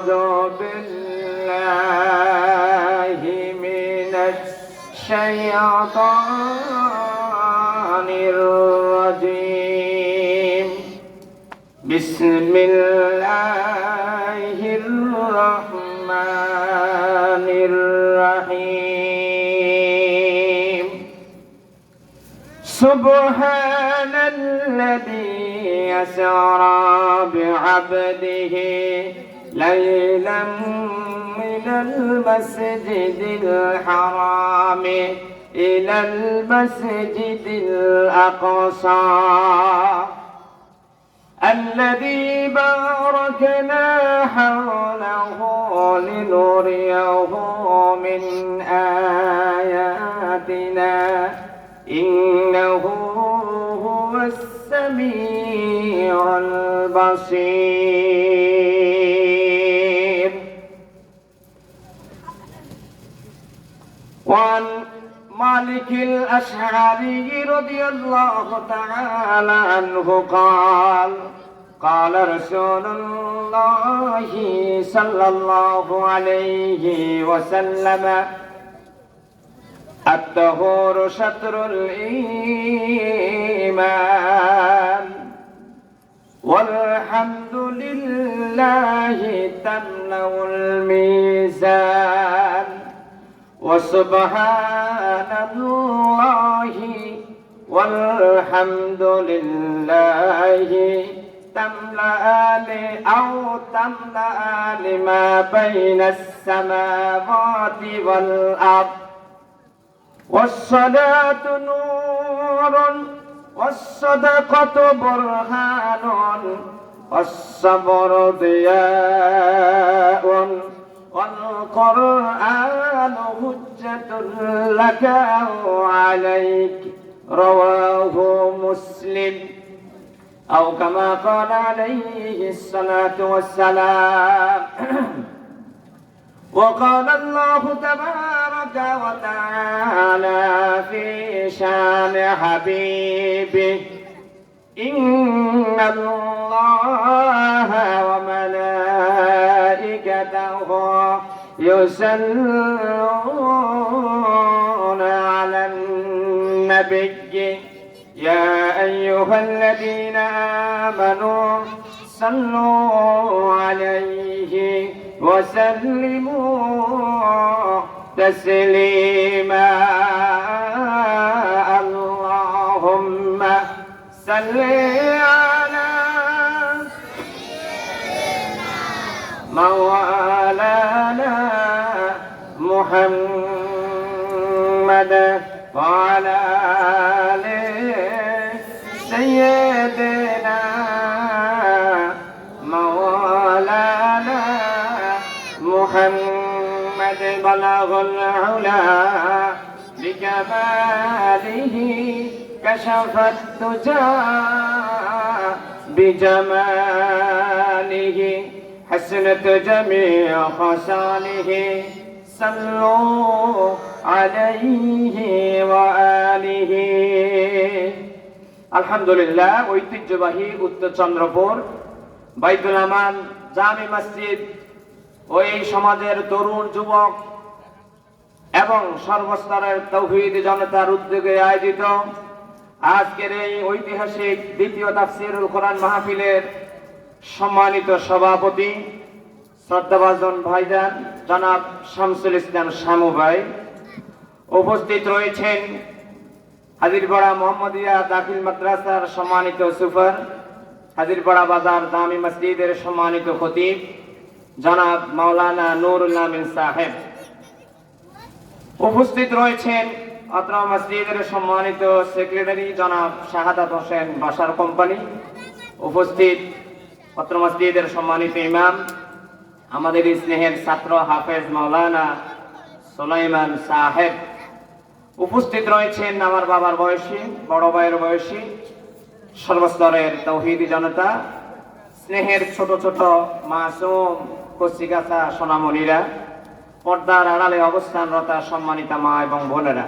أعوذ بالله من الشيطان الرجيم. بسم الله الرحمن الرحيم. سبحان الذي أسرى بعبده ليلا من المسجد الحرام إلى المسجد الأقصى الذي باركنا حوله لنريه من آياتنا إنه هو السميع البصير. وعن مالك الأشعري رضي الله تعالى عنه قال: قال رسول الله صلى الله عليه وسلم: الطهور شطر الإيمان والحمد لله تملأ الميزان وسبحان الله والحمد لله تملأ ما بين السماوات والأرض. والصلاة نور والصدقة برهان والصبر ضياء والقرآن حجة لك أو عليك. رواه مسلم. أو كما قال عليه الصلاة والسلام. وقال الله تبارك وتعالى في شان حبيبه: إن الله وملائكته يصلون على النبي يا أيها الذين آمنوا صلوا عليه وسلموا تسليما. اللهم صل على مولانا محمد وعلى آل سيدنا مولانا محمد. بلغ العلا بكماله كشف الدجى بجماله حسنت جميع خصاله. صلوا عليه وآله. আলহামদুলিল্লাহ। ঐতিহ্যবাহী উত্তর চন্দ্রপুর বাইতুল আমান জামি মসজিদ ও এই সমাজের তরুণ যুবক এবং সর্বস্তরের তাওহীদ জনতার উদ্যোগে আয়োজিত আজকের এই ঐতিহাসিক দ্বিতীয় তাফসীরুল কোরআন মাহফিলের সম্মানিত সভাপতি শ্রদ্ধাভাজন ভাইজান জনাব শামসুল ইসলাম শামু ভাই, উপস্থিত রয়েছেন হাজিরপাড়া মোহাম্মদিয়া দাখিল মাদ্রাসার সম্মানিত সুপার, হাজিরপাড়া বাজার জামি মসজিদের সম্মানিত খতিব জনাব মাওলানা নুরুল আমিন সাহেব, উপস্থিত রয়েছেন অত্র মসজিদের সম্মানিত সেক্রেটারি জনাব শাহাদাত হোসেন বাসার কোম্পানি, উপস্থিত অত্র মসজিদের সম্মানিত ইমাম আমাদের স্নেহের ছাত্র হাফেজ মাওলানা সুলাইমান সাহেব, উপস্থিত রয়েছেন আমার বাবার বয়সী, বড় ভাইয়ের বয়সী সর্বস্তরের তাওহীদি জনতা, স্নেহের ছোট ছোট মাসুম কচিকাচা সোনামণিরা, পর্দার আড়ালে অবস্থানরতা সম্মানিতা মা এবং বোনেরা,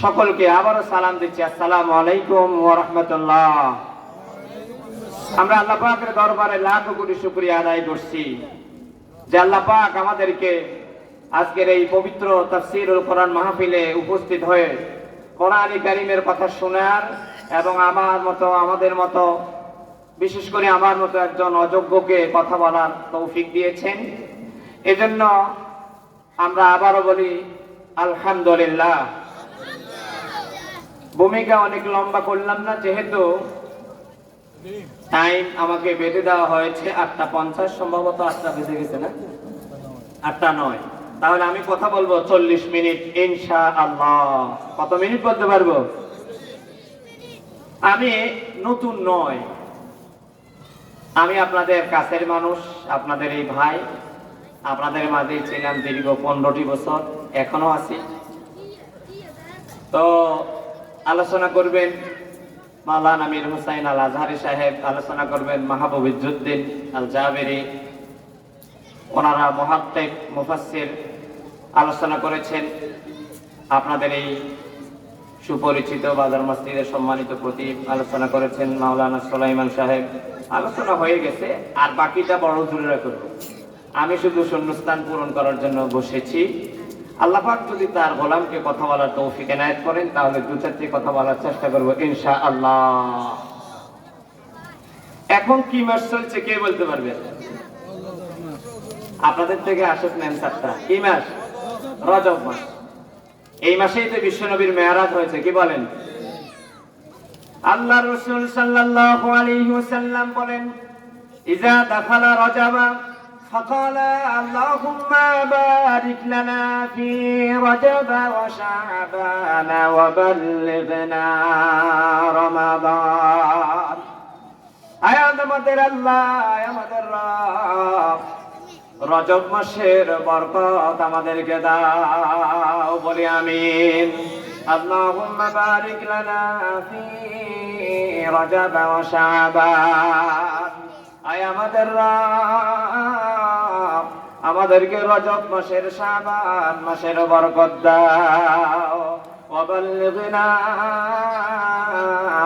সকলকে আবারও সালাম দিচ্ছি, আসসালামু আলাইকুম ওয়া রাহমাতুল্লাহ। আমরা আল্লাহ পাকের দরবারে লাখ কোটি শুকরিয়া আদায় করছি। যে আল্লাহ পাক আমাদেরকে আজকের এই পবিত্র তাফসীরুল কোরআন মাহফিলে উপস্থিত হয়ে কোরআন কারীমের কথা শোনার এবং আমাদের মতো বিশেষ করে আমার মতো একজন অযোগ্যকে কথা বলার তৌফিক দিয়েছেন। এজন্য আমরা আবারও বলি আলহামদুলিল্লাহ। ভূমিকা অনেক লম্বা করলাম না, যেহেতু টাইম আমাকে বেঁধে দেওয়া হয়েছে 8:50, সম্ভবত 8টা বেজে গেছে না, 8:09। তাহলে আমি কথা বলবো 40 মিনিট ইনশাআল্লাহ। কত মিনিট বলতে পারবো? আমি নতুন নয়, আমি আপনাদের কাছের মানুষ, আপনাদের এই ভাই, আপনাদের মাঝে ছিলাম দীর্ঘ 15টি বছর, এখনো আছি। তো আলোচনা করবেন মাওলানা আমির হুসাইন আল আজহারি সাহেব, আলোচনা করবেন মাহবুব ইজ্জুদ্দিন আল জাবেরি, ওনারা মুহাদ্দিস মুফাসসির আলোচনা করেছেন। আপনাদের এই সুপরিচিত বাজার মসজিদের সম্মানিত খতিব আলোচনা করেছেন মাওলানা সুলাইমান সাহেব, আলোচনা হয়ে গেছে। আর বাকিটা বড় জোরেরা করব, আমি শুধু শূন্যস্থান পূরণ করার জন্য বসেছি। আল্লাহ পাক যদি তার গোলামকে কথা বলার তৌফিক এনায়েত করেন, তাহলে দু চারটি কথা বলার চেষ্টা করব ইনশাআল্লাহ। এখন কি মাস চলছে কে বলতে পারবে? আপনাদের থেকে আসুক নেন চারটা। কি মাস? রজব মাস। এই মাসেই তো বিশ্বনবীর মেরাজ হয়েছে, কি বলেন? আল্লাহ রাসূল সাল্লাল্লাহু আলাইহি ওয়াসাল্লাম বলেন, ইজা দাখালা রজবা فقال اللهم بارك لنا في رجب وشعبان وبلغنا رمضان। আয়াত আমাদের আল্লাহ, আমাদের রব, রজব মাসের বরকত আমাদেরকে দাও, বলি আমিন। আল্লাহুম্মা বারিক লানা ফি রজব ওয়া শাবান। আয় আমাদের রব, আমাদেরকে রজব মাসের, শাবান মাসের বরকত দাও। ওয়া বাল্লিগনা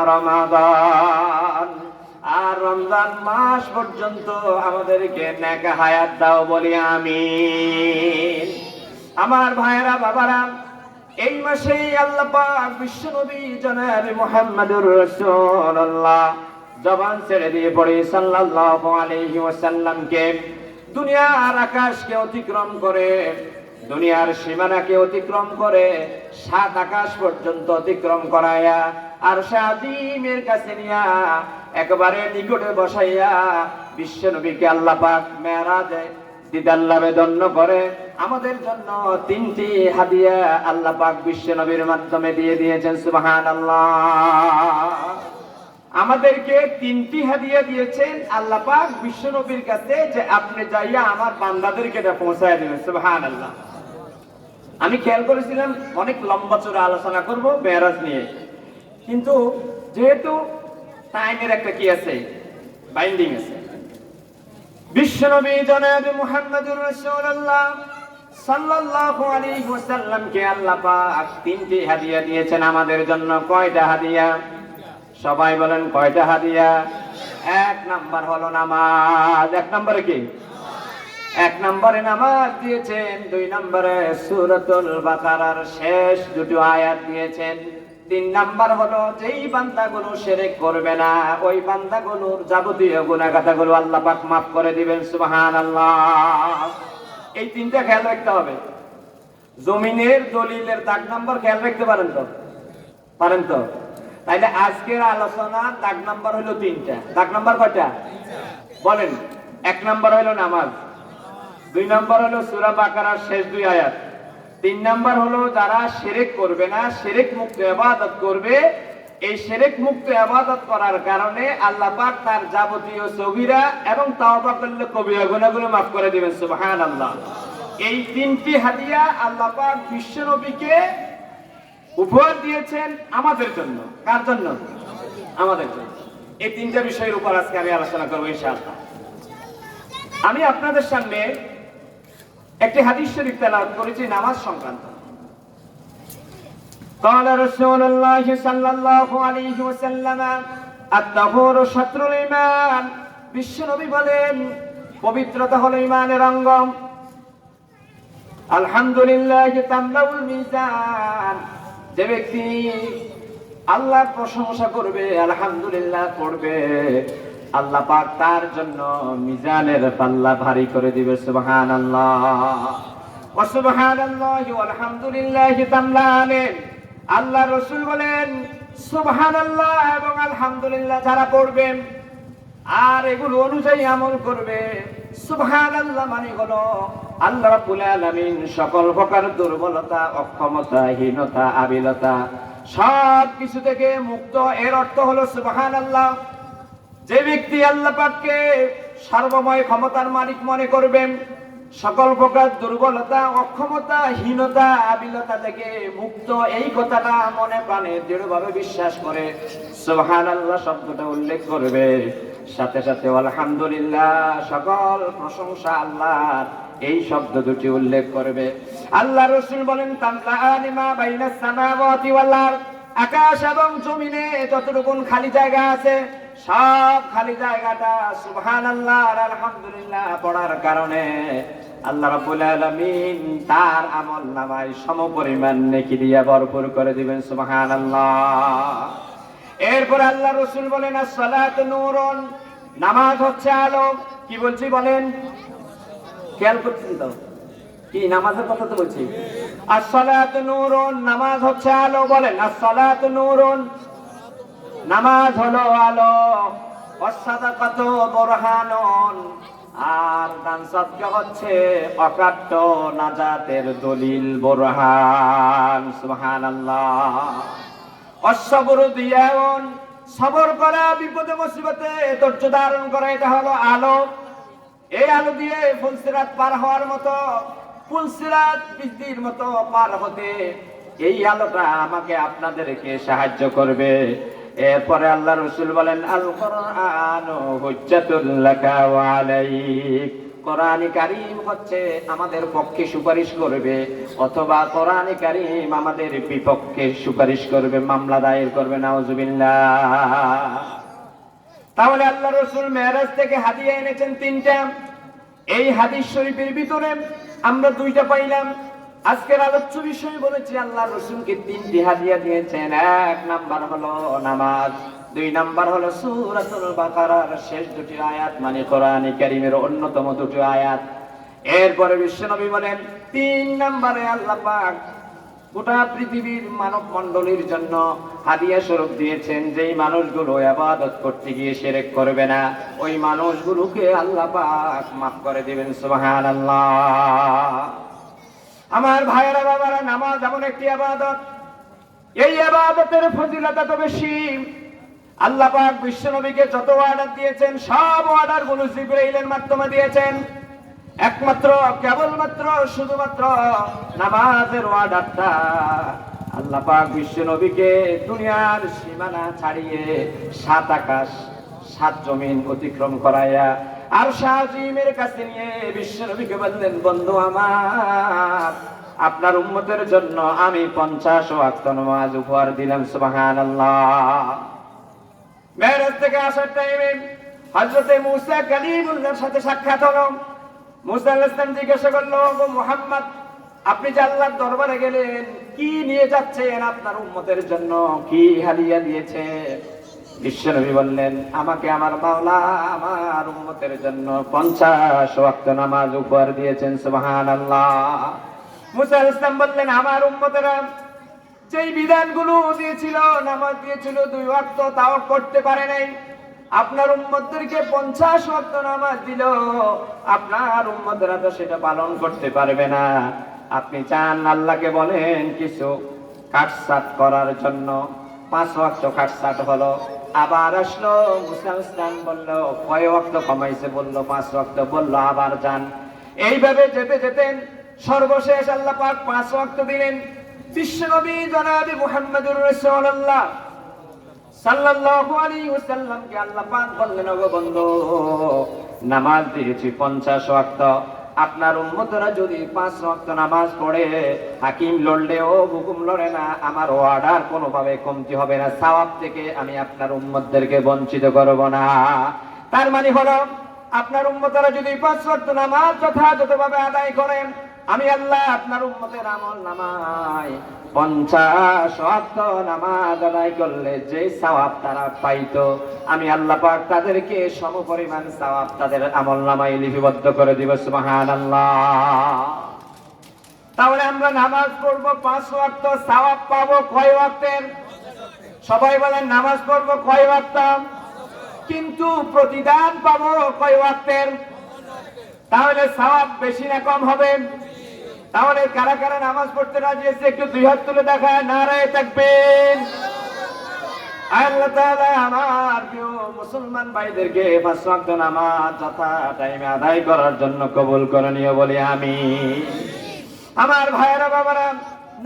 রমাদান, আর রমজান মাস পর্যন্ত আমাদেরকে নেক হায়াত দাও, বলি আমিন। আমার ভাইরা বাবারা, এই মাসেই আল্লাহ পাক বিশ্বনবী জনাব মুহাম্মদুর রাসূলুল্লাহ জবান ছেড়ে দিয়ে পড়ে সাল্লাল্লাহু আলাইহি ওয়াসাল্লামকে দুনিয়ার আকাশকে অতিক্রম করে, দুনিয়ার সীমানাকে অতিক্রম করে 7 আকাশ পর্যন্ত অতিক্রম করায়া আরশে আযীমের কাছে নিয়া একেবারে নিকটে বসাইয়া বিশ্বনবীকে আল্লাহ পাক মেরাজে দিদার লাভে ধন্য করে আমাদের জন্য 3টি হাদিয়া আল্লাহ পাক বিশ্বনবীর মাধ্যমে দিয়ে দিয়েছেন। সুবহানাল্লাহ। আমাদেরকে 3টি হাদিয়া দিয়েছেন আল্লাহ পাক বিশ্বনবীর কাছে, যে আপনি যাইয়া আমার বান্দাদেরকে এটা পৌঁছায় দিবেন। সুবহানাল্লাহ। আমি খেয়াল করেছিলাম অনেক লম্বা চড়া আলোচনা করব মেরাজ নিয়ে, কিন্তু যেহেতু টাইমের একটা কি আছে, বাইন্ডিং আছে, বিশ্বনবী জনাব মুহাম্মদুর রাসূলুল্লাহ সাল্লাল্লাহু আলাইহি ওয়াসাল্লামকে আল্লাহ পাক 3টি হাদিয়া দিয়েছেন আমাদের জন্য। কয়টা হাদিয়া? সবাই বলেন কয়টা হাদিয়া? 1 নাম্বার হলো নামাজ। 1 নম্বরে কি? 1 নম্বরে নামাজ দিয়েছেন। 2 নম্বরে সূরাতুল বাকারার শেষ 2টো আয়াত দিয়েছেন। 3 নাম্বার হলো যেই বান্দাগুলো শিরক করবে না, ওই বান্দাগুলোর যাবতীয় গুনাহগাতাগুলো আল্লাহ পাক maaf করে দিবেন। সুবহানাল্লাহ। এই 3টা খেয়াল রাখতে হবে। জমিনের দলিলের দাগ নাম্বার খেয়াল রাখতে পারেন তো? পারেন তো? তাইলে আজকের আলোচনা দাগ নাম্বার হলো 3টা। দাগ নাম্বার কয়টা বলেন? 1 নাম্বার হলো নামাজ, 2 নাম্বার হলো সূরা বাকারার শেষ 2 আয়াত, 3 নাম্বার হলো যারা শিরক করবে না, শিরক মুক্ত ইবাদত করবে। এই শিরক মুক্ত ইবাদত করার কারণে আল্লাহ পাক তার যাবতীয় সগীরা এবং তাওবা করলে কবিরা গুনাহগুলো maaf করে দিবেন। সুবহানাল্লাহ। এই 3টি হাদিয়া আল্লাহ পাক বিশ্বনবীকে উপহার দিয়েছেন আমাদের জন্য। কার জন্য? আমাদের জন্য। এই 3টা বিষয়ের উপর আজকে আমি আলোচনা করব ইনশাআল্লাহ। আমি আপনাদের সামনে একটি হাদিস শরীফ তেলাওয়াত করেছি নামাজ সংক্রান্ত। قال رسول الله صلى الله عليه وسلم الطهور شطر الإيمان। বিশ্বনবী বলেন পবিত্রতা হলো ঈমানের অঙ্গ। আলহামদুলিল্লাহ তামলাউল মিজান, যে ব্যক্তি আল্লাহর প্রশংসা করবে, আলহামদুলিল্লাহ পড়বে, আল্লাহ পাক তার জন্য মিজানের পাল্লা ভারী করে দিবে। সুবহানাল্লাহ ওয়া সুবহানাল্লাহি ওয়া আলহামদুলিল্লাহি তামলান। আল্লাহ রাসূল বলেন সুবহানাল্লাহ এবং আলহামদুলিল্লাহ যারা পড়বে আর এগুলো অনুযায়ী আমল করবে, সুবহানাল্লাহ মানে হলো আল্লাহ রাব্বুল আলামিন সকল প্রকার দুর্বলতা, অক্ষমতা, হীনতা, আবিলতা সব কিছু থেকে মুক্ত। এর অর্থ হলো সুবহানাল্লাহ। যে ব্যক্তি আল্লাহ পাককে সর্বময় ক্ষমতার মালিক মনে করবেন, সকল প্রকার দুর্বলতা, অক্ষমতা, হীনতা, আবিলতা থেকে মুক্ত, এই কথাটা মনে প্রাণে দৃঢ়ভাবে বিশ্বাস করে সুবহানাল্লাহ শব্দটা উল্লেখ করবে, সাথে সাথে আলহামদুলিল্লাহ সকল প্রশংসা আল্লাহর, এই শব্দ দুটি উল্লেখ করবে। আল্লাহ রাসূল বলেন তামলাআনি মা বাইনাস সামাওয়াতি ওয়াল আরদ, আকাশ এবং জমিনে যতটুকু খালি জায়গা আছে সব খালি জায়গাটা সুবহানাল্লাহ আর আলহামদুলিল্লাহ পড়ার কারণে আল্লাহ রাব্বুল আলামিন তার আমলনামায় সমপরিমাণ নেকি দিয়ে ভরপুর করে দিবেন। সুবহানাল্লাহ। এরপর আল্লাহ রাসূল বলেন as-সালাতু নূরুন, নামাজ হচ্ছে আলো। কি বলছি বলেন, খেয়াল করছেন তো? কি নামাজের কথা তো বলছি। as-সালাতু নূরুন, নামাজ হচ্ছে আলো। বলেন as-সালাতু নূরুন, নামাজ হলো আলো। ওয়াস-সাদাকাতু বুরহানুন, আর দান সদকা হচ্ছে অকাট্য নাজাতের দলিল, বুরহান। সুবহানাল্লাহ। ওয়াস-সাবরু দিয়াউন, সবর করা, বিপদে মুসিবতে ধৈর্য ধারণ করা, এটা হলো আলো। এই আলো দিয়ে ফুলসিরাত পার হওয়ার মতো, ফুলসিরাত বৃদ্ধির মতো পার হতে এই আলোটা আমাকে আপনাদেরকে সাহায্য করবে। এরপরে আল্লাহ রাসূল বলেন আল কোরআনু হুজ্জাতুল লাকা ওয়া আলাইক, কোরআনে কারীম হচ্ছে আমাদের পক্ষে সুপারিশ করবে, অথবা কোরআনে কারীম আমাদের বিপক্ষে সুপারিশ করবে, মামলা দায়ের করবে। নাউজুবিল্লাহ। তাহলে আল্লাহ রাসূল মেরাজ থেকে হাদিয়া এনেছেন 3টা। এই হাদিস শরীফের ভিতরে আমরা 2টা পাইলাম। আজকের আলোচ্য বিষয় বলেছি আল্লাহ রাসূলকে 3টি হাদিয়া দিয়েছেন। 1 নাম্বার হলো নামাজ, 2 নাম্বার হলো সূরাতুল বাকারার শেষ 2টি আয়াত, মানে কোরআনে কারীমের অন্যতম 2টি আয়াত। এরপরে বিশ্বনবী বলেন 3 নম্বরে আল্লাহ পাক গোটা পৃথিবীর মানব মণ্ডলীর জন্য হাদিয়া স্বরূপ দিয়েছেন, যেই মানুষগুলো ইবাদত করতে গিয়ে শিরক করবে না, ওই মানুষগুলোকে আল্লাহ পাক মাফ করে দিবেন। সুবহানাল্লাহ। আমার ভাইয়েরা, বাবারা, নামাজ এমন একটি ইবাদত, এই ইবাদতের ফজিলত এত বেশি। আল্লাহ পাক বিশ্বনবীকে যত অর্ডার দিয়েছেন সব অর্ডার গুলো জিবরাইলের মাধ্যমে দিয়েছেন। একমাত্র কেবলমাত্র শুধুমাত্র নামাজের অর্ডারটা আল্লাহ পাক বিশ্বনবীকে দুনিয়ার সীমানা ছাড়িয়ে 7 আকাশ 7 জমিন অতিক্রম করাইয়া আর শাহজিমের কাছে নিয়ে বিশ্বনবীকে বললেন, বন্ধু আমার, আপনার উম্মতের জন্য আমি 50 ওয়াক্ত নামাজ উপহার দিলাম। সুবহানাল্লাহ। মেরাজ থেকে আসার টাইমে হযরতে মুসা কালিমুল্লাহর সাথে সাক্ষাৎ হলো। মুসা আলাইহিস সালাম জিজ্ঞাসা করলো, ও মুহাম্মদ, আপনি যে আল্লাহর দরবারে গেলেন, কি নিয়ে যাচ্ছেন? আপনার উম্মতের জন্য কি হাদিয়া দিয়েছে? বিশ্বনবী বললেন, আমাকে আমার মাওলা আমার উম্মতের জন্য 50 ওয়াক্ত নামাজ উপহার দিয়েছেন। সুবহানাল্লাহ। মুসা আলাইহিস সালাম বললেন, আমার উম্মতেরা যেই বিধানগুলো দিয়েছিল, নামাজ দিয়েছিল 2 ওয়াক্ত, তাও করতে পারে নাই। আপনার উম্মতদেরকে 50 ওয়াক্ত নামাজ দিল, আপনার উম্মতরা তো সেটা পালন করতে পারবে না। আপনি চান আল্লাহকে বলেন কিছু কাটছাট করার জন্য। 5 ওয়াক্ত কাটছাট হলো, আবার আসলো। মুসা আলাইহিস সালাম বলল, কয় ওয়াক্ত কমাইছে? বলল 5 ওয়াক্ত। বলল আবার যান। এইভাবে যেতে যেতেন সর্বশেষ আল্লাহ পাক 5 ওয়াক্ত দিলেন। বিশ্বনবী জনাবে মুহাম্মদুর রাসূলুল্লাহ সাল্লাল্লাহু আলাইহি ওয়াসাল্লামকে আল্লাহ পাক বললেন, ওগো বন্ধু, নামাজ দিয়েছি 50 ওয়াক্ত, আপনার উম্মতরা যদি 5 ওয়াক্ত নামাজ পড়ে, হাকিম লড়লেও হুকুম লড়ে না, আমার অর্ডার কোনোভাবে কমতি হবে না, সওয়াব থেকে আমি আপনার উম্মতদেরকে বঞ্চিত করব না। তার মানে হলো আপনার উম্মতেরা যদি 5 ওয়াক্ত নামাজ যথাযথভাবে আদায় করেন, আমি আল্লাহ আপনার উম্মতের আমল নামায় 50 ওয়াক্ত নামাজ আদায় করলে যে সওয়াব তারা পাইতো, আমি আল্লাহ পাক তাদেরকে সমপরিমাণ সওয়াব তাদের আমল নামায় লিপিবদ্ধ করে দিব। সুবহানাল্লাহ। তাহলে আমরা নামাজ পড়বো 5 ওয়াক্ত, সওয়াব পাবো কয় ওয়াক্তের? সবাই বলেন নামাজ পড়বো কয় ওয়াক্ত? কিন্তু প্রতিদান পাবো কয় ওয়াক্তের? তাহলে সওয়াব বেশি না কম হবে? তাহলে কারা কারা নামাজ পড়তে রাজি আছে একটু 2 হাত তুলে দেখায়, নারায়ে তাকবীর। আল্লাহ তাআলা আমার প্রিয় মুসলমান ভাইদেরকে 5 ওয়াক্ত নামাজ যথা টাইমে আদায় করার জন্য কবুল করে নিও বলি আমিন। আমার ভাইয়েরা বাবারা,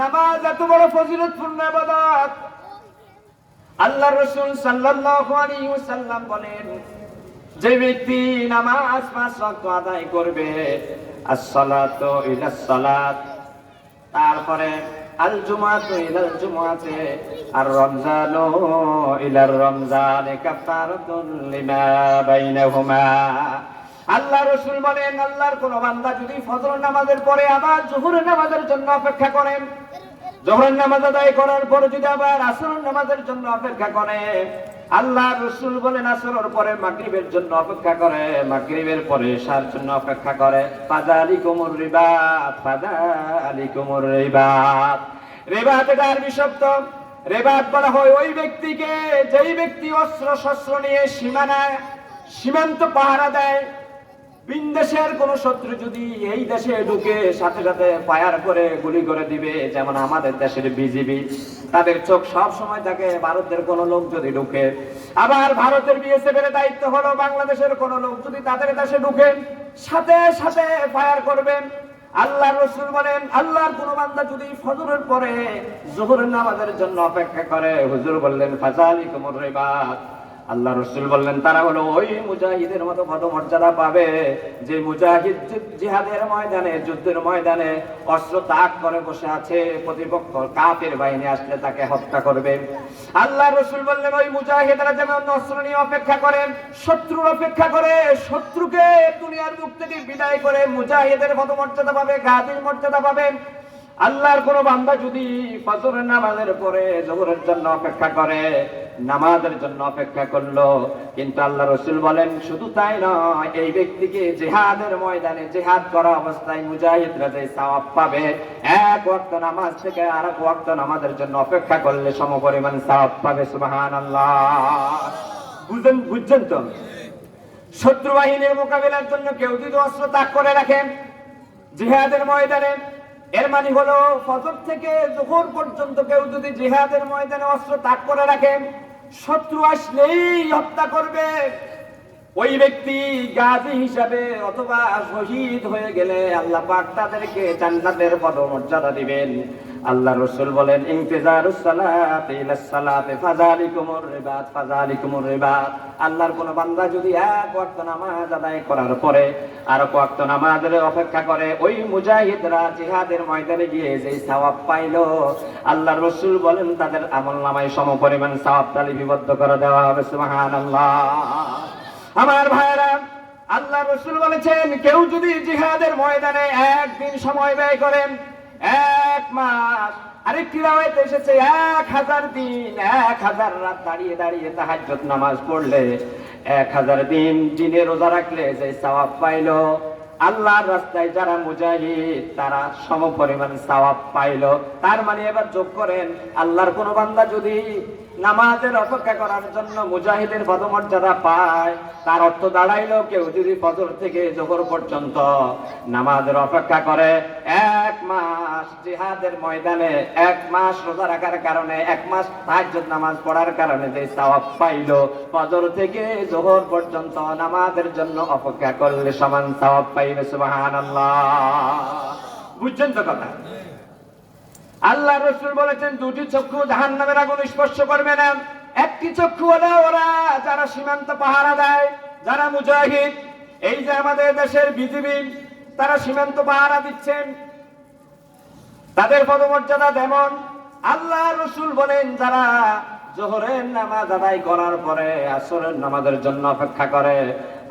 নামাজ এত বড় ফজিলতপূর্ণ ইবাদত। আল্লাহ রাসূল সাল্লাল্লাহু আলাইহি ওয়াসাল্লাম বলেন, যে ব্যক্তি নামাজ 5 ওয়াক্ত আদায় করবে, as-salatu ইলাস সালাত, তারপরে আল জুমাতু ইলাল জুমাতে, আর রমজানু ইলার রমজানে কাফারাতুন লিমা বাইনাহুমা। আল্লাহ রাসূল বলেন, আল্লাহর কোন বান্দা যদি ফজর নামাজের পরে আবার যোহরের নামাজের জন্য অপেক্ষা করেন, যোহরের নামাজ আদায় করার পরে যদি আবার আসরের নামাজের জন্য অপেক্ষা করে, আল্লাহ রাসূল বলেন আসরের পরে মাগরিবের জন্য অপেক্ষা করে, মাগরিবের পরে ইশার জন্য অপেক্ষা করে, ফাযালিকুমুর রিবাত, ফাযালিকুমুর রিবাত। রিবাত এটা আরবি শব্দ। রিবাত বলা হয় ওই ব্যক্তিকে যেই ব্যক্তি অস্ত্র শস্ত্র নিয়ে সীমান্ত পাহারা দেয়। বিদেশের কোন শত্রু যদি এই দেশে ঢুকে, সাথে সাথে ফায়ার করে গুলি করে দিবে। যেমন আমাদের দেশের বিজিবি, তাদের চোখ সব সময় থাকে ভারতের কোন লোক যদি ঢুকে। আবার ভারতের বিএসএফ এর দায়িত্ব হলো বাংলাদেশের কোন লোক যদি তাদের দেশে ঢুকে, সাথে সাথে ফায়ার করবেন। আল্লাহ রাসূল বলেন, আল্লাহর কোন বান্দা যদি ফজরের পরে যোহরের নামাজের জন্য অপেক্ষা করে, হুজুর বললেন ফাযালিকুমুর রিবাত, আল্লাহ রাসূল বললেন তারা হলো ওই মুজাহিদের মতো পদমর্যাদা পাবে যে মুজাহিদ জিহাদের ময়দানে, যুদ্ধের ময়দানে অস্ত্র তাক করে বসে আছে, প্রতিপক্ষ কাফের বাহিনী আসলে তাকে হত্যা করবে। আল্লাহ রাসূল বললেন ওই মুজাহিদরা যেমন অস্ত্র নিয়ে অপেক্ষা করে, শত্রুর অপেক্ষা করে, শত্রুকে দুনিয়ার মুখ থেকে বিদায় করে মুজাহিদের পদমর্যাদা পাবে, গাজীর মর্যাদা পাবে। আল্লাহর কোন বান্দা যদি ফজরের নামাজের পরে যোহরের জন্য অপেক্ষা করে, নামাজের জন্য অপেক্ষা করলো, কিন্তু আল্লাহ রাসূল বলেন শুধু তাই নয়, এই ব্যক্তিকে জিহাদের ময়দানে জিহাদ করা অবস্থায় মুজাহিদরা যে সওয়াব পাবে, 1 ওয়াক্ত নামাজ থেকে আর 1 ওয়াক্ত নামাজের জন্য অপেক্ষা করলে সমপরিমাণ সওয়াব পাবে। সুবহানাল্লাহ। বুঝছেন তো? শত্রু বাহিনীর মোকাবিলার জন্য কেউ যদি অস্ত্র ত্যাগ করে রাখেন জিহাদের ময়দানে, এর মানে হলো ফজর থেকে যোহর পর্যন্ত কেউ যদি জিহাদের ময়দানে অস্ত্র তাক করে রাখেন, শত্রু আসলেই হত্যা করবে। ওই ব্যক্তি গাজী হিসাবে অথবা শহীদ হয়ে গেলে আল্লাহ পাক তাদেরকে জান্নাতের পদমর্যাদা দিবেন। আল্লাহ রাসূল বলেন ইনতিজারুস সালাতি ইলাস সালাতি ফাযালিকুমুর রিবাত, ফাযালিকুমুর রিবাত। আল্লাহর কোন বান্দা যদি 1 ওয়াক্ত নামাজ আদায় করার পরে আর 1 ওয়াক্ত নামাজের অপেক্ষা করে, ওই মুজাহিদরা জিহাদের ময়দানে গিয়ে যেই সওয়াব পাইলো, আল্লাহ রাসূল বলেন তাদের আমলনামায় সমপরিমাণ সওয়াব লিপিবদ্ধ করে দেওয়া হবে। সুবহানাল্লাহ। আমার ভাইরা, আল্লাহ রাসূল বলেছেন কেউ যদি জিহাদের ময়দানে 1 দিন সময় ব্যয় করেন, 1 মাস, আরেকটি রাওয়ায়াতে এসেছে 1000 দিন, 1000 রাত দাঁড়িয়ে দাঁড়িয়ে তাহাজ্জুদ নামাজ পড়লে, 1000 দিন দিনে রোজা রাখলে যে সওয়াব পাইলো, আল্লাহর রাস্তায় যারা মুজাহিদ তারা সমপরিমাণ সওয়াব পাইলো। তার মানে এবার যোগ করেন, আল্লাহর কোন বান্দা যদি নামাজের অপেক্ষা করার জন্য মুজাহিদের পদমর্যাদা পায়, তার অর্থ দাঁড়াইলো কেউ যদি ফজর থেকে যোহর পর্যন্ত নামাজের অপেক্ষা করে, 1 মাস জিহাদের ময়দানে 1 মাস রোজা রাখার কারণে, 1 মাস তাহাজ্জুদ নামাজ পড়ার কারণে যে সওয়াব পাইলো, ফজর থেকে যোহর পর্যন্ত নামাজের জন্য অপেক্ষা করলে সমান সওয়াব পাইবে। সুবহানাল্লাহ। বুঝছেন তো কথা? আল্লাহ রাসূল বলেছেন 2টি চক্ষু জাহান্নামের আগুন স্পর্শ করবে না। একটি চক্ষু হলো ওরা যারা সীমান্ত পাহারা দেয়, যারা মুজাহিদ। এই যে আমাদের দেশের বিজিবি, তারা সীমান্ত পাহারা দিচ্ছেন, তাদের পদমর্যাদা যেমন। আল্লাহ রাসূল বলেন যারা জোহরের নামাজ আদায় করার পরে আসরের নামাজের জন্য অপেক্ষা করে,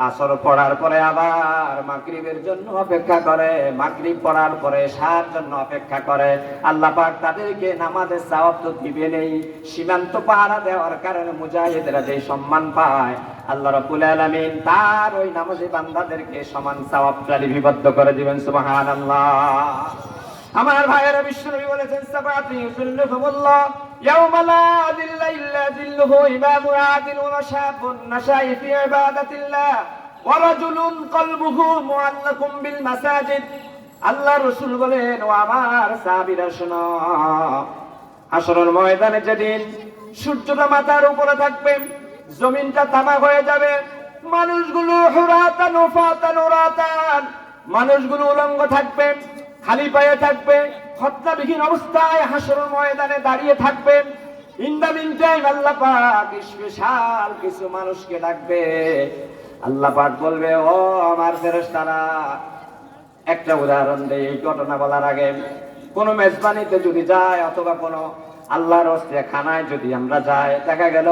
আসর পড়ার পরে আবার মাগরিবের জন্য অপেক্ষা করে, মাগরিব পড়ার পরে এশার জন্য অপেক্ষা করে। আল্লাহ পাক তাদেরকে নামাজের সওয়াব তো দিবেনই, সীমান্ত পাহারা দেওয়ার কারণে মুজাহিদরা যে সম্মান পায়, আল্লাহ রাব্বুল আলামিন তার ওই নামাজি বান্দাদেরকে সমান সওয়াবটা লিপিবদ্ধ করে দিবেন। সুবহানাল্লাহ। আমার ভাইয়েরা, বিশ্বনবী বলেছেন সাবাতি ইউযিল্লুহুমুল্লাহ ইয়াওমা লা যিল্লা ইল্লা যিল্লুহু, ইমামুন আদিলুন শাবুন নাশাই ফি ইবাদাতিল্লাহ ওয়া রাজুলুন কলবুহু মুআল্লাকুম বিল মাসাজিদ। আল্লাহ রাসূল বলেন, ও আমার সাহাবীরা শোনো, হাশরের ময়দানে যেদিন সূর্যটা মাথার উপরে থাকবে, জমিনটা তামা হয়ে যাবে, মানুষগুলো হুরাতান ওয়াফাতান উরাতান, মানুষগুলো উলঙ্গ থাকবে, খালি পায়ে থাকবে, খতনাবিহীন অবস্থায় হাশরের ময়দানে দাঁড়িয়ে থাকবে। ইন দা মিন টাইম আল্লাহ পাক স্পেশাল কিছু মানুষকে ডাকবে। আল্লাহ পাক বলবে, ও আমার ফেরেশতারা, একটা উদাহরণ দেই এই ঘটনা বলার আগে। কোন মেজবানিতে যদি যায় অথবা কোন আল্লাহর হস্তে খানায় যদি আমরা যাই, দেখা গেল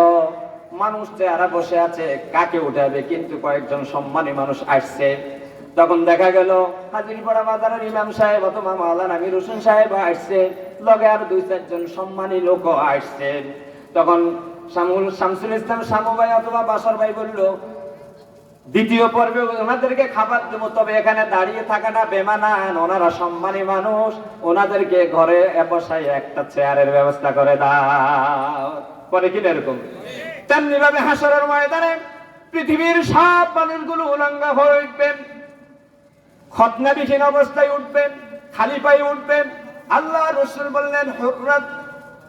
মানুষ চেহারা বসে আছে, কাকে উঠাবে, কিন্তু কয়েকজন সম্মানী মানুষ আসছে। তখন দেখা গেল হাজিরপাড়া বাজারের ইমাম সাহেব অথবা মাওলানা আমির হোসেন সাহেব আসছে, লগে আর দুই চারজন সম্মানী লোক আসছে। তখন শামসুল ইসলাম শামু ভাই অথবা বাসর ভাই বলল, দ্বিতীয় পর্বে ওনাদেরকে খাবার দেবো, তবে এখানে দাঁড়িয়ে থাকাটা বেমানান, ওনারা সম্মানী মানুষ, ওনাদেরকে ঘরে বসাই একটা চেয়ারের ব্যবস্থা করে দাও। পরে কিনা এরকম তেমনি ভাবে হাশরের ময়দানে পৃথিবীর সব মানুষগুলো উলঙ্গ হয়ে উঠবেন, খতনাবিহীন অবস্থায় উঠবেন, খালি পায়ে উঠবেন। আল্লাহ রাসূল বললেন, হুররাত